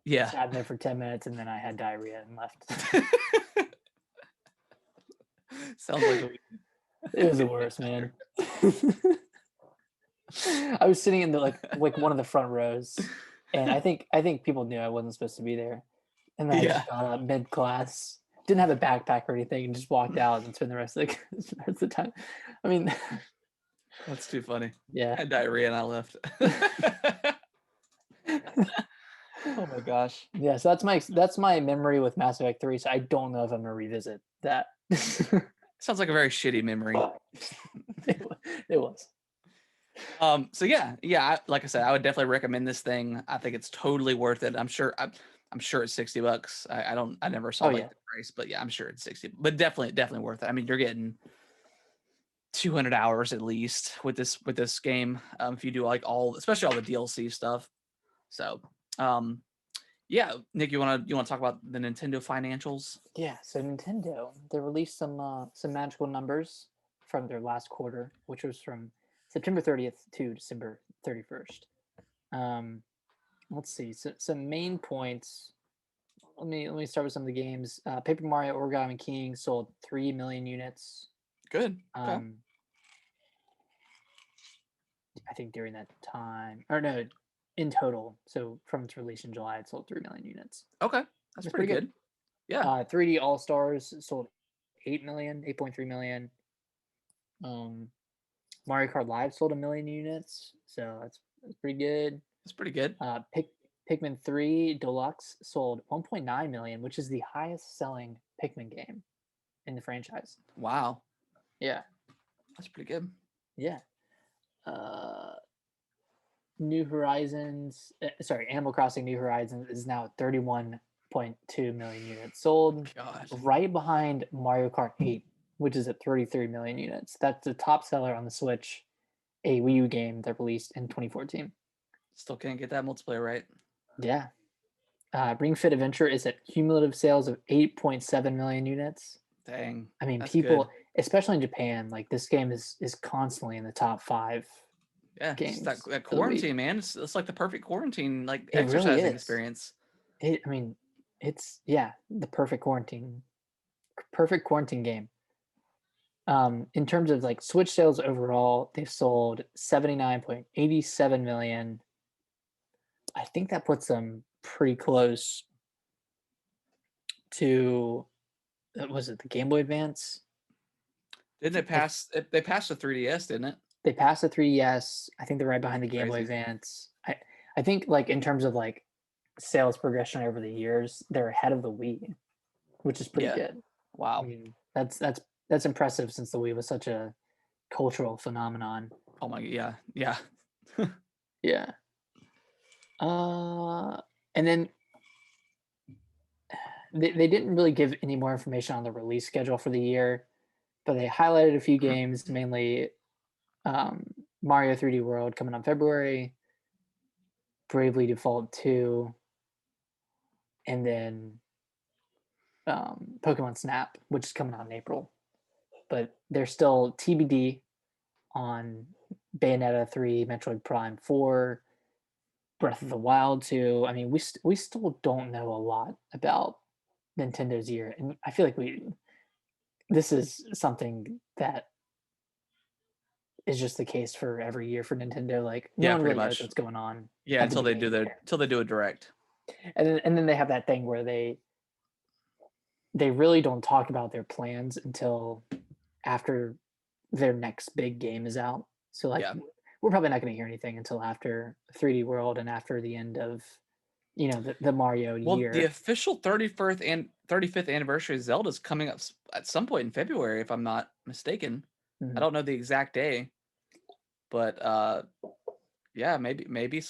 Yeah. Sat there for 10 minutes, and then I had diarrhea and left. Sounds like it was the worst, man. I was sitting in the like one of the front rows, and I think people knew I wasn't supposed to be there. And then I just got up mid class, didn't have a backpack or anything, and just walked out and spent the rest of the time. I mean, that's too funny. Yeah, I had diarrhea and I left. Oh my gosh. Yeah, so that's my memory with Mass Effect 3. So I don't know if I'm gonna revisit that. Sounds like a very shitty memory. It was. So yeah. Like I said, I would definitely recommend this thing. I think it's totally worth it. I'm sure it's $60. I never saw the price, but yeah, I'm sure it's 60. But definitely worth it. I mean, you're getting 200 hours at least with this game. If you do like especially all the DLC stuff. So, yeah, Nick, you want to talk about the Nintendo financials? Yeah, so Nintendo, they released some magical numbers from their last quarter, which was from September 30th to December 31st. Let's see, so some main points. Let me start with some of the games. Paper Mario Origami King sold 3 million units. Good. Okay. I think during that time, or no, in total. So from its release in July, it sold 3 million units. Okay, that's pretty good. Yeah. 3D All Stars sold 8.3 million. Mario Kart Live sold 1 million units, so that's pretty good. That's pretty good. Pikmin 3 Deluxe sold 1.9 million, which is the highest selling Pikmin game in the franchise. Wow. Yeah. That's pretty good. Yeah. Animal Crossing New Horizons is now 31.2 million units sold. Gosh. Right behind Mario Kart 8, which is at 33 million units. That's the top seller on the Switch, a Wii U game that released in 2014. Still can't get that multiplayer right. Yeah. Ring Fit Adventure is at cumulative sales of 8.7 million units. Dang. I mean, people, especially in Japan, like this game is constantly in the top 5. Yeah, games. That quarantine, man. It's like the perfect quarantine, like exercising really experience. It's the perfect quarantine game. In terms of like Switch sales overall, they've sold 79.87 million. I think that puts them pretty close to, was it the Game Boy Advance? Didn't it pass? They passed the 3DS, didn't it? They passed the 3DS. I think they're right behind the Game Boy Advance. I think like in terms of like sales progression over the years, they're ahead of the Wii, which is pretty good. Wow. I mean, that's impressive since the Wii was such a cultural phenomenon. Oh my, yeah. Yeah. And then they didn't really give any more information on the release schedule for the year, but they highlighted a few games, mainly Mario 3D World coming on February, Bravely Default 2, and then Pokemon Snap, which is coming out in April, but they're still TBD on Bayonetta 3, Metroid Prime 4, Breath of the Wild 2. I mean, we still don't know a lot about Nintendo's year, and I feel like this is something that is just the case for every year for Nintendo. Like no Yeah, one pretty really knows much. what's going on Yeah, at the until they beginning do of the their year. until they do a direct. And then they have that thing where they really don't talk about their plans until after their next big game is out. So like Yeah. we're probably not going to hear anything until after 3D World and after the end of the Mario Well, the year. official 31st and 35th anniversary of Zelda is coming up at some point in February, if I'm not mistaken. I Mhm. don't know the exact day, but yeah, maybe maybe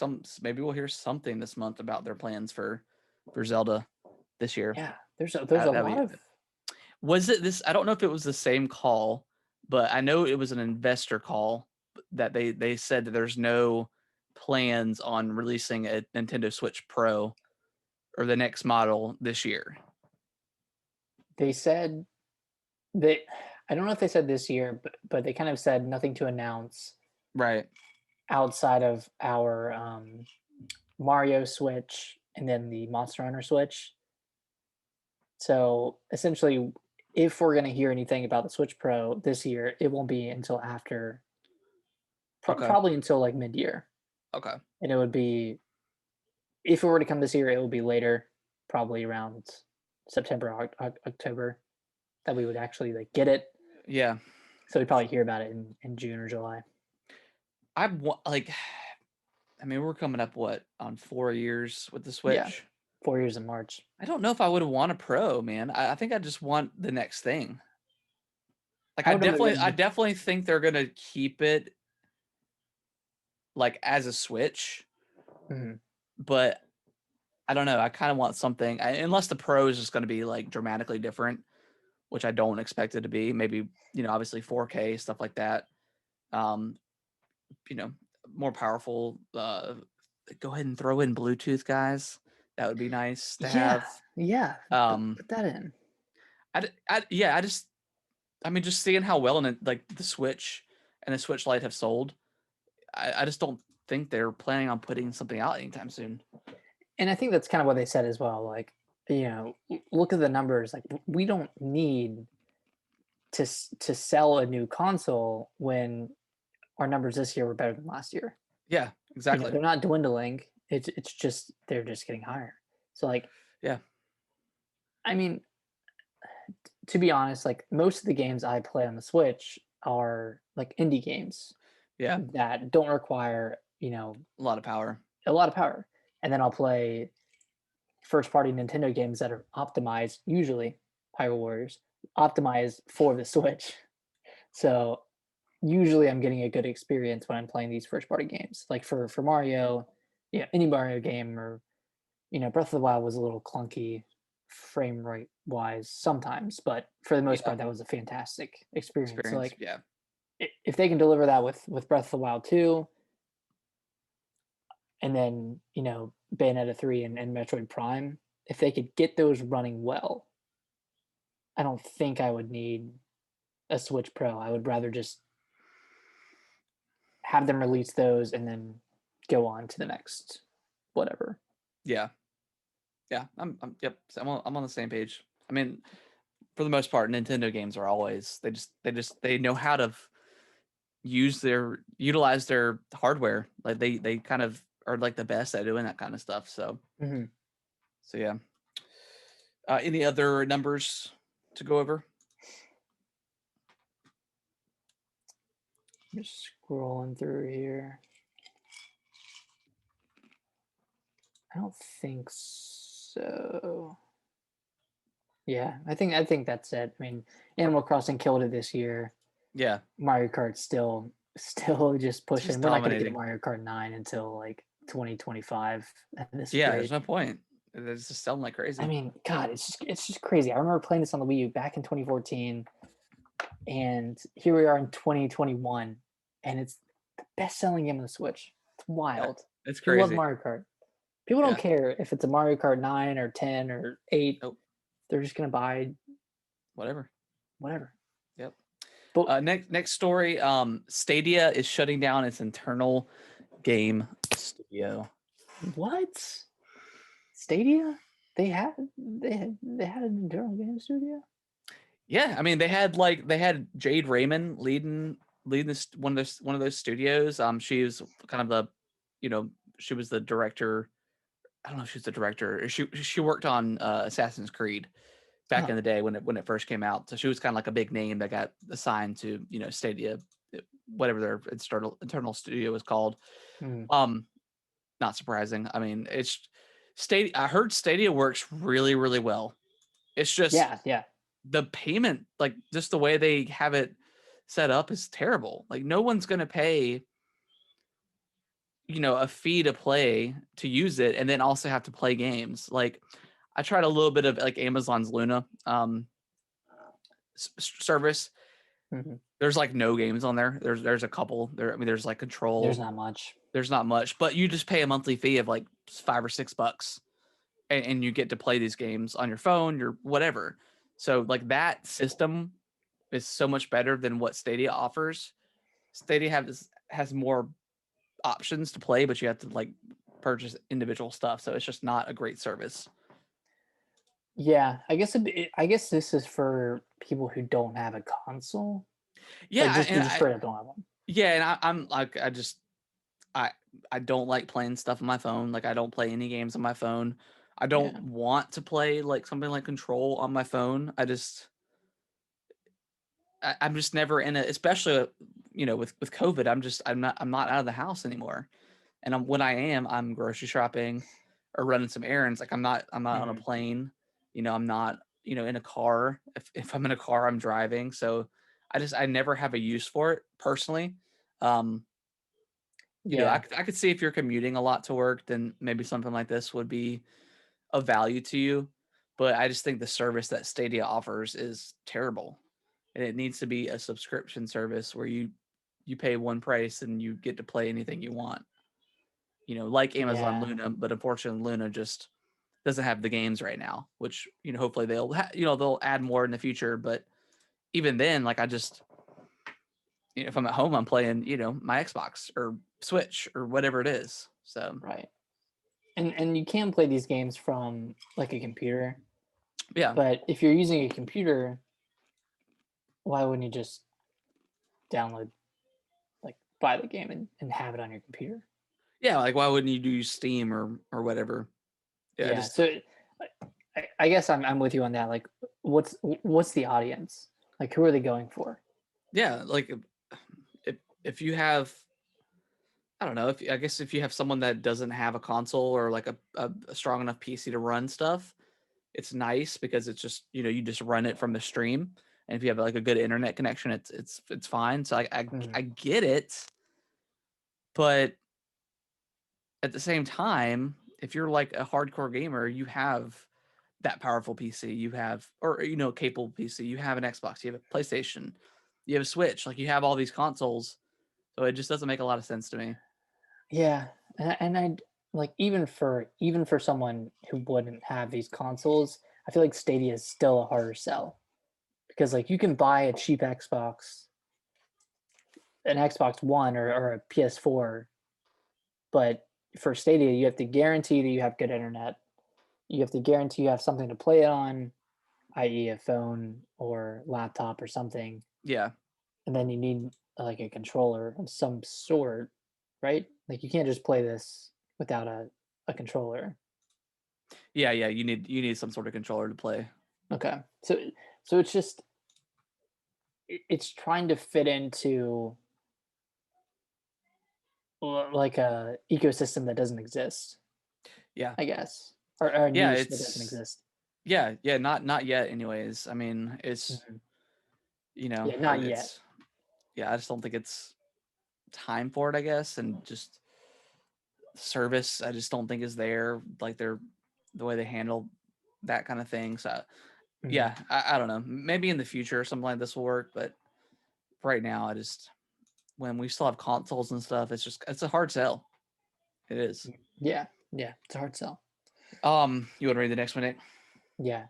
we'll hear something this month about their plans for Zelda this year. Yeah, there's a That lot of was it this? I don't know if it was the same call, but I know it was an investor call that they said that there's no plans on releasing a Nintendo Switch Pro or the next model this year. they said they I don't know if they said this year, but they kind of said nothing to announce Right. outside of our Mario Switch and then the Monster Hunter Switch. So essentially, if we're going to hear anything about the Switch Pro this year, it won't be until after, Okay. probably until like mid year. Okay. And it would be, if it were to come this year, it would be later, probably around September, October, that we would actually like get it. Yeah. So we'd probably hear about it in June or July. I want like I mean, we're coming up on 4 years with the Yeah, Switch. 4 years in March. I don't know if I would want a Pro, man. I think I just want the next thing. Like I would I imagine. definitely think they're gonna keep it like as a Switch, Mhm. but I don't know. I kind of want something, unless the Pro is just going to be like dramatically different, which I don't expect it to be. Maybe obviously 4K stuff like that. Um, you know, more powerful. Go ahead and throw in Bluetooth, guys. That would be nice to Yeah, have. yeah. Um, Put that in. yeah, I mean, just seeing how well like the Switch and the Switch Lite have sold, I just don't think they're planning on putting something out anytime soon. And I think that's kind of what they said as well. Like, look at the numbers. Like, we don't need to sell a new console when our numbers this year were better than last year. Yeah, exactly. They're not dwindling. It's just they're just getting higher. So like, Yeah, I mean, to be honest, like most of the games I play on the Switch are like indie games yeah, that don't require a lot of power. a lot of power, and then I'll play first party Nintendo games that are optimized, usually Hyrule Warriors, optimized for the Switch. So usually I'm getting a good experience when I'm playing these first party games. Like for Mario, any Mario game, or Breath of the Wild was a little clunky frame rate wise sometimes, but for the most Yeah, part that was a fantastic experience. So experience. like Yeah, if they can deliver that with Breath of the Wild 2, and then Bayonetta 3 and Metroid Prime, if they could get those running well, I don't think I would need a Switch Pro. I would rather just have them release those and then go on to the next whatever. yeah, yeah. Yep. So I'm on the same page. I mean, for the most part, Nintendo games are always they know how to utilize their hardware. Like they kind of are like the best at doing that kind of stuff. So Mm-hmm. so yeah. Any other numbers to go over? Just scrolling through here. I don't think so. Yeah, I think that's it. I mean, Animal Crossing killed it this year. Yeah, Mario Kart still just it's just pushing. We're not going to get dominating. Mario Kart 9 until like 2025 at this Yeah, there's rate. no point. It's just selling like I crazy. mean, God, it's just crazy. I remember playing this on the Wii U back in 2014, and here we are in 2021, and it's the best-selling game on the Switch. It's Yeah, wild. it's People love crazy. Mario Kart. People don't Yeah. care if it's a Mario Kart 9 or 10 or 8. Nope. they're just gonna buy whatever. Yep. But Next story. Stadia is shutting down its internal game studio. what? Stadia? They had an internal game studio? Yeah, I mean they had Jade Raymond leading this one of those studios. She was kind of the, she was the director. I don't know if she was the director. She worked on Assassin's Creed back in the day when it first came out. So she was kind of like a big name that got assigned to Stadia, whatever their internal studio was called. Not surprising. I mean, it's Stadia. I heard Stadia works really, really well. It's just the payment, like just the way they have it set up is terrible. Like no one's gonna pay, a fee to play to use it and then also have to play games. Like I tried a little bit of like Amazon's Luna service. There's like no games on there. There's a couple there. I mean, there's like Control. There's not much. There's not much, but you just pay a monthly fee of like $5 or $6, and you get to play these games on your phone, your whatever. So like that system is so much better than what Stadia offers. Stadia has more options to play, but you have to like purchase individual stuff. So it's just not a great service. Yeah, I guess this is for people who don't have a console. Yeah, like just straight up don't have one. Yeah, and I'm like I don't like playing stuff on my phone. Like I don't play any games on my phone. I don't want to play like something like Control on my phone. I'm just never in it, especially with COVID. I'm not out of the house anymore. And when I am, I'm grocery shopping or running some errands. Like I'm not on a plane. I'm not in a car. If I'm in a car, I'm driving. So I never have a use for it personally. I could see if you're commuting a lot to work, then maybe something like this would be of value to you. But I just think the service that Stadia offers is terrible. And it needs to be a subscription service where you pay one price and you get to play anything you want. Like Amazon Luna, but unfortunately Luna just doesn't have the games right now, which, hopefully they'll add more in the future. But even then, like I just, if I'm at home, I'm playing, my Xbox or Switch or whatever it is. So right. And you can play these games from like a computer. Yeah. But if you're using a computer, why wouldn't you just download, like buy the game and have it on your computer? Yeah, like why wouldn't you use Steam or whatever? Yeah. So I guess I'm with you on that. Like, what's the audience? Like, who are they going for? Yeah, like if you have, I don't know, I guess if you have someone that doesn't have a console or like a strong enough PC to run stuff, it's nice because it's just you just run it from the stream, and if you have like a good internet connection, it's fine. So I get it, but at the same time, if you're like a hardcore gamer, you have that powerful PC, you have, or capable PC, you have an Xbox, you have a PlayStation, you have a Switch, like you have all these consoles, so it just doesn't make a lot of sense to me. Yeah, and I like even for someone who wouldn't have these consoles, I feel like Stadia is still a harder sell because like you can buy a cheap Xbox, an Xbox One or a PS4, but for Stadia you have to guarantee that you have good internet. You have to guarantee you have something to play it on, i.e., a phone or laptop or something. Yeah. And then you need like a controller of some sort, right? Like you can't just play this without a controller. Yeah, you need some sort of controller to play. Okay. So it's just it's trying to fit into like a ecosystem that doesn't exist. Yeah. I guess. Or a Yeah, niche that doesn't exist. Yeah, not yet anyways. I mean, it's Yeah, not yet. Yeah, I just don't think it's time for it, I guess, and just service I just don't think is there, like they're the way they handle that kind of thing. So yeah, I don't know. Maybe in the future something like this will work, but right now when we still have consoles and stuff, it's a hard sell. It is. Yeah, it's a hard sell. You want to read the next one, Nick? Yeah.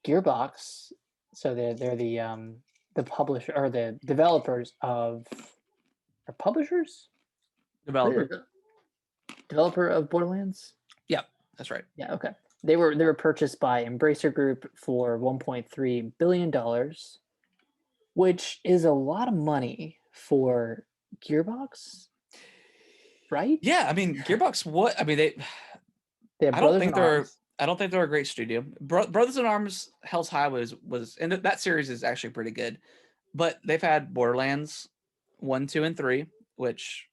Gearbox, so they're the publisher or the developers of or publishers? What is Developer. it? Developer of Borderlands? Yeah, that's right. Yeah, okay. They were purchased by Embracer Group for $1.3 billion, which is a lot of money for Gearbox, right? Yeah, I mean, Gearbox. What I mean, They have I don't Brothers in think they're. Arms. I don't think they're a great studio. Brothers in Arms, Hell's High was, and that series is actually pretty good. But they've had Borderlands 1, 2, and 3, which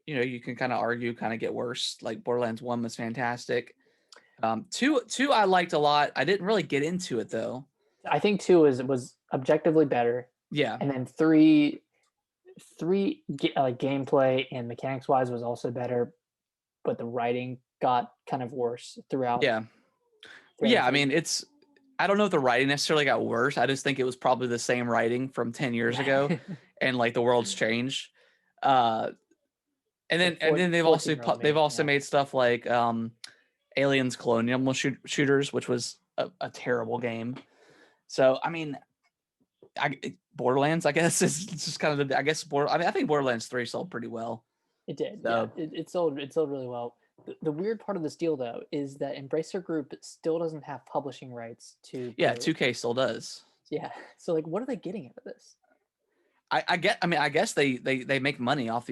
you can kind of argue kind of get worse. Like Borderlands 1 was fantastic. Two I liked a lot. I didn't really get into it though. I think 2 was objectively better, Yeah, and then 3 gameplay and mechanics wise was also better, but the writing got kind of worse throughout. yeah, throughout yeah. the I three. mean, I don't know if the writing necessarily got worse. I just think it was probably the same writing from 10 years ago, and like the world's changed. Uh, and Like then they've 14-year-old they've me, also yeah. made stuff like Aliens Colonial Shooters, which was a terrible game. So I mean, Borderlands, I guess, is just kind of I guess I think Borderlands 3 sold pretty well. It did, yeah. So It sold really well. The weird part of this deal, though, is that Embracer Group still doesn't have publishing rights to yeah, Gears. 2K still does. Yeah, so like, what are they getting out of this? I guess they make money off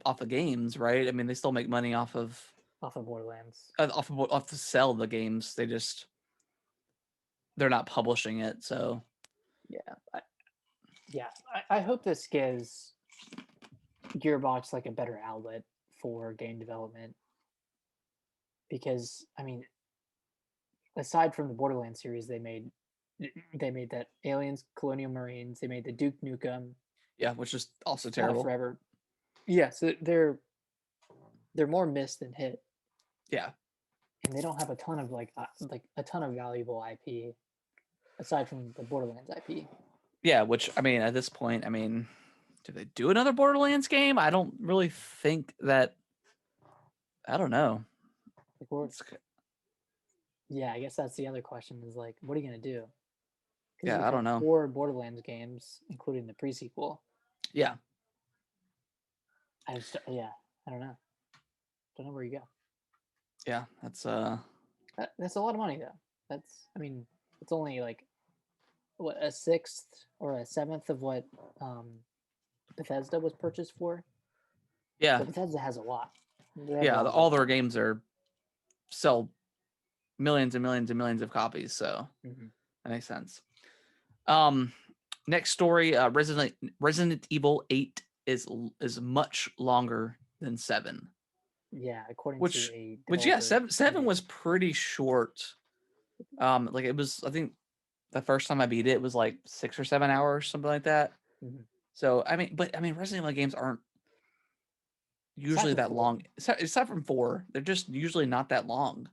off the games, right? I mean, they still make money off of Borderlands. off to sell the games. They're not publishing it, so Yeah, I hope this gives Gearbox like a better outlet for game development, because I mean, aside from the Borderlands series, they made that Aliens, Colonial Marines. They made the Duke Nukem, yeah, which is also Out of terrible. Forever. Yeah, so they're more missed than hit. Yeah, and they don't have a ton of a ton of valuable IP aside from the Borderlands IP. yeah. Which I mean, at this point, I mean, do they do another Borderlands game? I don't really think that. I don't know. Yeah, I guess that's the other question is like, what are you gonna do? Because Yeah, you've I had don't know. 4 Borderlands games, including the pre-sequel. Yeah. I don't know. Don't know where you go. Yeah, that's That's a lot of money though. I mean, it's only like what, a sixth or a seventh of what Bethesda was purchased for. yeah. So Bethesda has a lot. Yeah, all their games sell millions and millions and millions of copies, so that makes sense. Next story, Resident Evil 8 is much longer than 7. Yeah, according to a which yeah, 7 was pretty short. Like it was, I think the first time I beat it was like 6 or 7 hours, something like that. So I mean, Resident Evil games aren't usually that long. Except from 4, they're just usually not that long,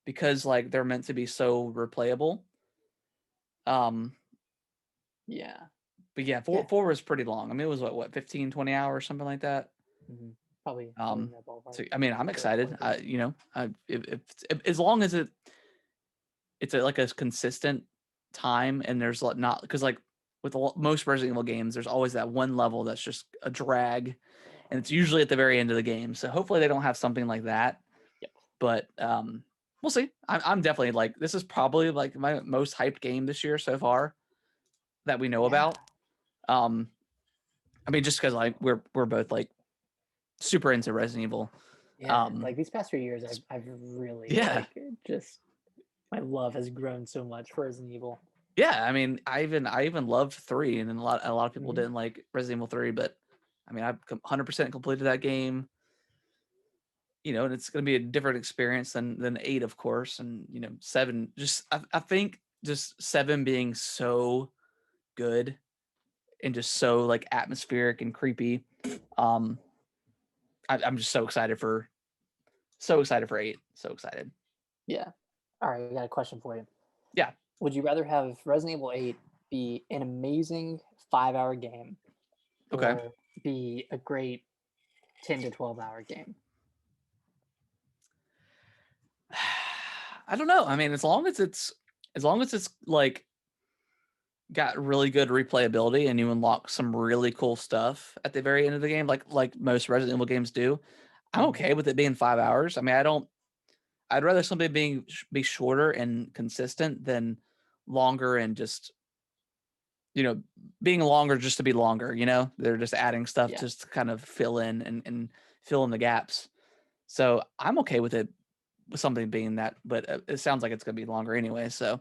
because like they're meant to be so replayable. Yeah. But yeah, 4 was pretty long. I mean, it was what 15, 20 hours, something like that. Probably in that ballpark. So I mean, I'm excited. If as long as it's like a consistent time, and there's not, because like with most Resident Evil games, there's always that one level that's just a drag, and it's usually at the very end of the game. So hopefully they don't have something like that. Yep. But we'll see. I'm definitely like, this is probably like my most hyped game this year so far that we know about. I mean, just because like we're both like super into Resident Evil. Yeah, like these past few years, I've really like just my love has grown so much for Resident Evil. Yeah, I mean, I even loved 3, and then a lot of people didn't like Resident Evil 3, but I mean, I've 100% completed that game. And it's going to be a different experience than 8, of course, and 7. Just I think just 7 being so good and just so like atmospheric and creepy. I'm just so excited for 8. So excited. Yeah. All right, I got a question for you. Yeah. Would you rather have Resident Evil 8 be an amazing 5-hour game, or be a great 10 to 12-hour game? I don't know. I mean, as long as it's as long as it's like got really good replayability and you unlock some really cool stuff at the very end of the game, like most Resident Evil games do, I'm okay with it being 5 hours. I mean, I'd rather something be shorter and consistent than longer and just, you know, being longer just to be longer, you know? They're just adding stuff just to kind of fill in and fill in the gaps. So I'm okay with it, with something being that, but it sounds like it's going to be longer anyway. So,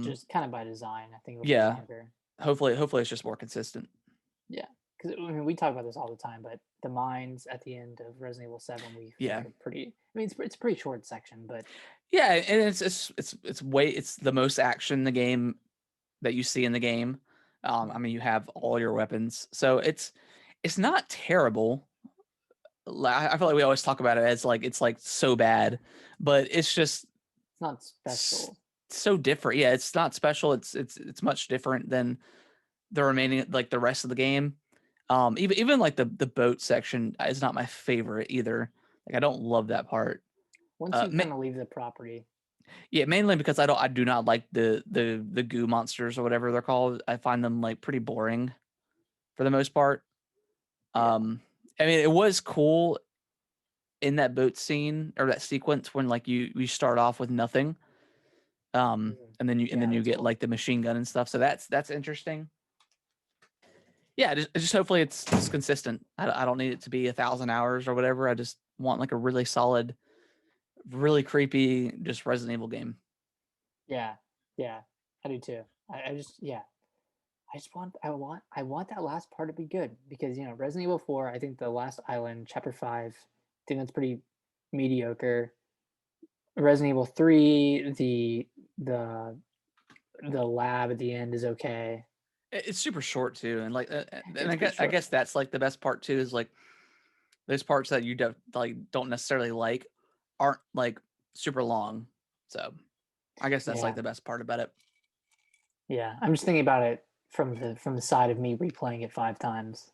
just kind of by design, I think it'll be yeah, longer. hopefully it's just more consistent. Yeah, because I mean, we talk about this all the time, but the mines at the end of Resident Evil 7, we feel like a pretty. I mean, it's a pretty short section, but yeah, and it's the most action in the game that you see in the game. I mean, you have all your weapons, so it's not terrible. I feel like we always talk about it as like it's like so bad, but it's just it's not special. So different. Yeah, it's not special. It's much different than the remaining, like the rest of the game. Even like the boat section is not my favorite either. Like I don't love that part. Once you kind of leave the property. Yeah, mainly because I do not like the goo monsters or whatever they're called. I find them like pretty boring for the most part. I mean, it was cool in that boat scene or that sequence when like you start off with nothing. And then you get cool. Like the machine gun and stuff. So that's interesting. Yeah, just hopefully it's consistent. I don't need it to be 1,000 hours or whatever. I just want like a really solid, really creepy, just Resident Evil game. Yeah, I do too. I just I want that last part to be good because Resident Evil 4. I think the last island, Chapter 5, I think that's pretty mediocre. Resident Evil 3, the lab at the end is okay. It's super short too, and like, and I guess that's like the best part too is like those parts that you don't necessarily like aren't like super long. So I guess that's like the best part about it. Yeah, I'm just thinking about it from the side of me replaying it 5 times,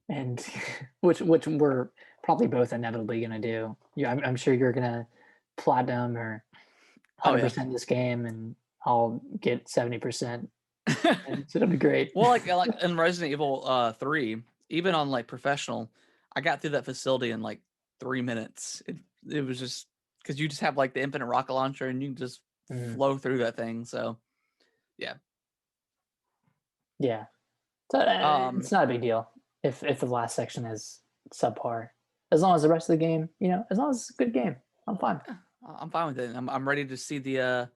and which we're probably both inevitably gonna do. Yeah, I'm sure you're gonna platinum or 100% this game, and I'll get 70%. And so it'll be great. Well, like in Resident Evil 3, even on like professional, I got through that facility in like 3 minutes. It was just because you just have like the infinite rocket launcher and you can just flow through that thing. So, yeah. Yeah. So it's not a big deal if the last section is subpar, as long as the rest of the game, as long as it's a good game, I'm fine. I'm fine with it. I'm ready to see the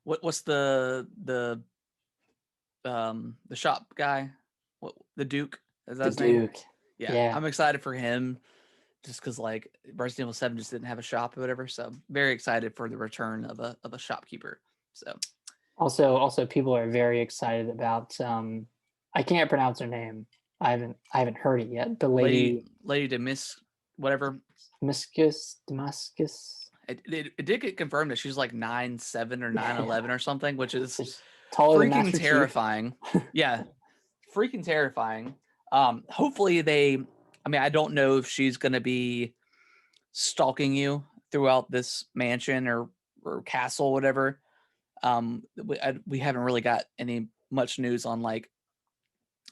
what's the shop guy, the Duke, is that his name? Yeah, I'm excited for him just because like Resident Evil 7 just didn't have a shop or whatever, so very excited for the return of a shopkeeper. So also people are very excited about I can't pronounce her name. I haven't heard it yet. The lady Demis whatever. Damascus. It did get confirmed that she's like 9'7" or 9'11" or something, which is taller freaking than terrifying. Yeah, freaking terrifying. Hopefully I mean, I don't know if she's gonna be stalking you throughout this mansion or castle, whatever. We haven't really got any much news on like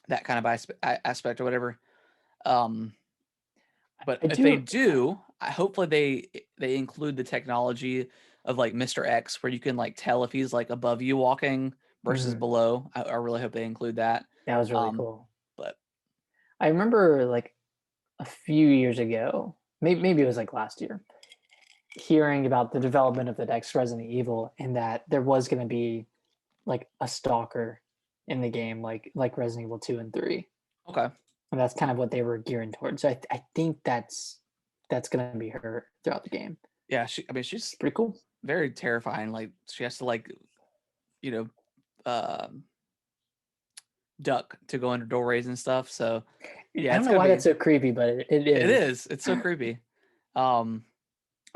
that kind of aspect or whatever. But if they do, hopefully they include the technology of like Mr. X, where you can like tell if he's like above you walking versus below. I really hope they include that. That was really cool. But I remember like a few years ago, maybe it was like last year, hearing about the development of the next Resident Evil and that there was going to be like a stalker in the game, like Resident Evil 2 and 3. Okay. And that's kind of what they were gearing towards. So I think that's going to be her throughout the game. Yeah, she's pretty cool. Very terrifying. Like she has to like, duck to go under doorways and stuff. So yeah, I don't know why that's so creepy, but it is. It is. It's so creepy. I mean,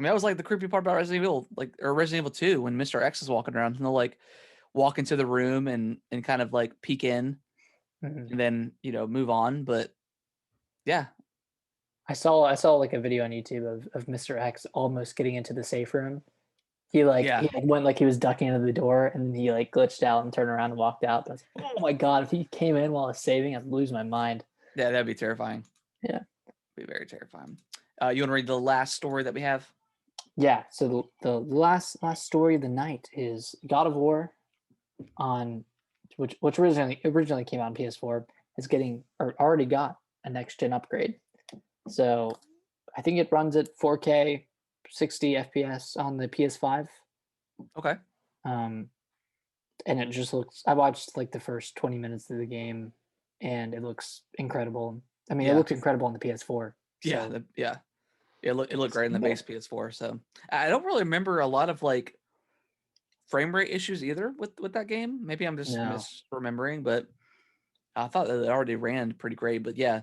that was like the creepy part about Resident Evil, or Resident Evil 2, when Mr. X is walking around and they'll like walk into the room and kind of like peek in and then, move on. But yeah. I saw like a video on YouTube of Mr. X almost getting into the safe room he went like he was ducking into the door, and then he like glitched out and turned around and walked out. That's oh my god! If he came in while I was saving, I'd lose my mind. Yeah, that'd be terrifying. Yeah, be very terrifying. You want to read the last story that we have? Yeah. So the last story of the night is God of War on which originally came out on PS4 is getting or already got a next gen upgrade. So I think it runs at 4K 60 FPS on the PS5. Okay. And it just looks I watched like the first 20 minutes of the game and it looks incredible. I mean, it looked incredible on the PS4. So. Yeah. It looked great in the base PS4. So I don't really remember a lot of like frame rate issues either with that game. Maybe I'm just misremembering, but I thought that it already ran pretty great. But yeah,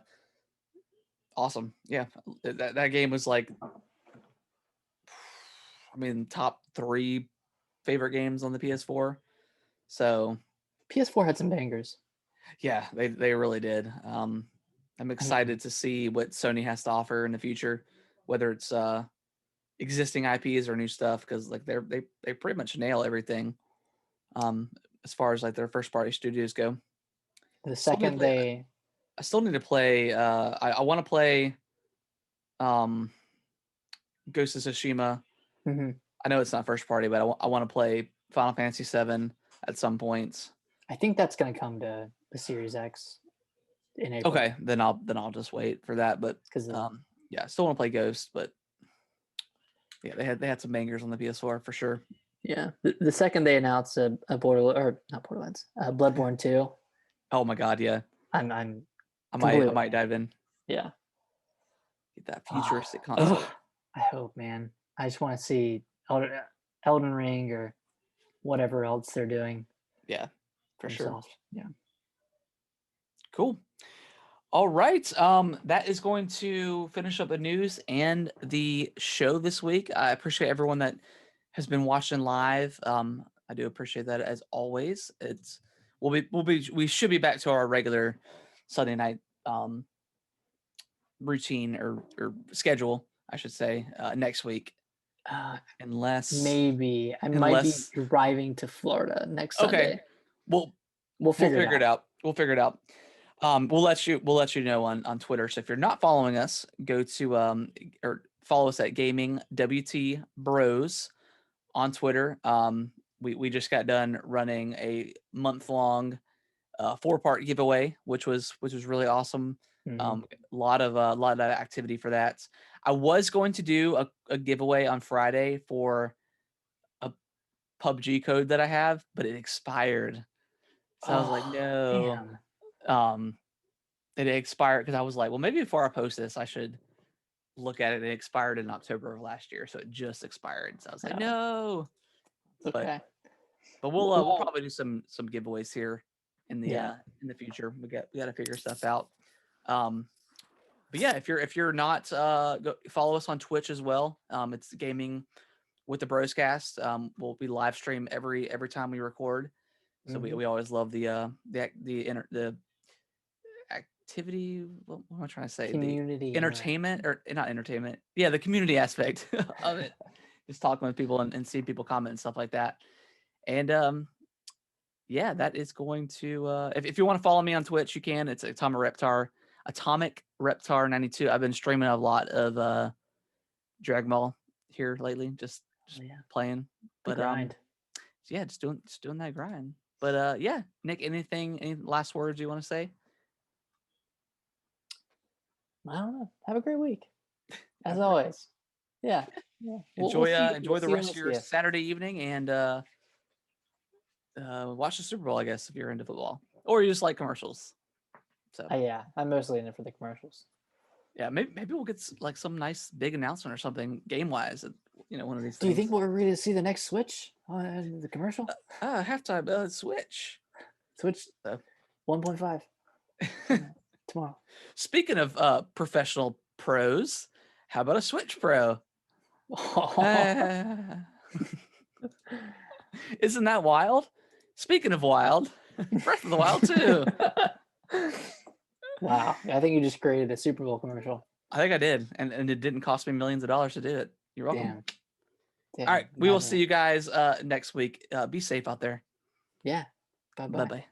awesome. Yeah, that game was like, I mean, top 3 favorite games on the PS4. So PS4 had some bangers. Yeah, they really did. I'm excited to see what Sony has to offer in the future, whether it's existing IPs or new stuff, because like they pretty much nail everything. As far as like their first party studios go. The second they I still need to play I want to play Ghost of Tsushima. Mm-hmm. I know it's not first party, but I want to play Final Fantasy 7 at some points. I think that's going to come to the Series X in April. Okay, then I'll just wait for that. But because I still want to play Ghost, but yeah, they had some bangers on the PS4 for sure. Yeah, the second they announced a Bloodborne 2. Oh my god, yeah. I might dive in. Yeah. Get that futuristic console. I hope, man. I just want to see Elden Ring or whatever else they're doing. Yeah, for sure. Yeah. Cool. All right. That is going to finish up the news and the show this week. I appreciate everyone that has been watching live. I do appreciate that as always. We should be back to our regular Sunday night routine or schedule, I should say, next week. Unless maybe I might be driving to Florida next Sunday. We'll figure it out. We'll figure it out. We'll let you know on Twitter. So if you're not following us, go to or follow us at Gaming WT Bros on Twitter. We just got done running a month-long 4-part giveaway, which was really awesome. A lot of activity for that. I was going to do a giveaway on Friday for a PUBG code that I have, but it expired. So I was like, no. Damn. It expired because I was like, well, maybe before I post this, I should look at it. It expired in October of last year, so it just expired. So I was like, no. Okay. But we'll probably do some giveaways here in the future. We got to figure stuff out. But yeah, if you're not follow us on Twitch as well. It's Gaming with the Broscast. We'll be live stream every time we record. So we always love the activity. What am I trying to say? Community, the entertainment or not entertainment. Yeah, the community aspect of it. Just talking with people and seeing people comment and stuff like that. And yeah, that is going to. If you want to follow me on Twitch, you can. It's Atomic Reptar 92. I've been streaming a lot of Dragon Ball here lately, just playing. But grind. Yeah, just doing that grind. But yeah, Nick, any last words you want to say? I don't know. Have a great week, as always. Yeah. Enjoy the rest of your Saturday evening and watch the Super Bowl, I guess, if you're into football or you just like commercials. So yeah, I'm mostly in it for the commercials. Yeah, maybe we'll get like some nice big announcement or something game wise. One of these. Do you think we're ready to see the next Switch on the commercial? Halftime Switch 1.5 tomorrow. Speaking of professional pros, how about a Switch Pro? Isn't that wild? Speaking of wild, Breath of the Wild 2. Wow, I think you just created a Super Bowl commercial. I think I did, and it didn't cost me millions of dollars to do it. You're welcome. Damn. All right, Dang, we will imagine see it. you guys next week. Be safe out there. Yeah. Bye Bye-bye. bye.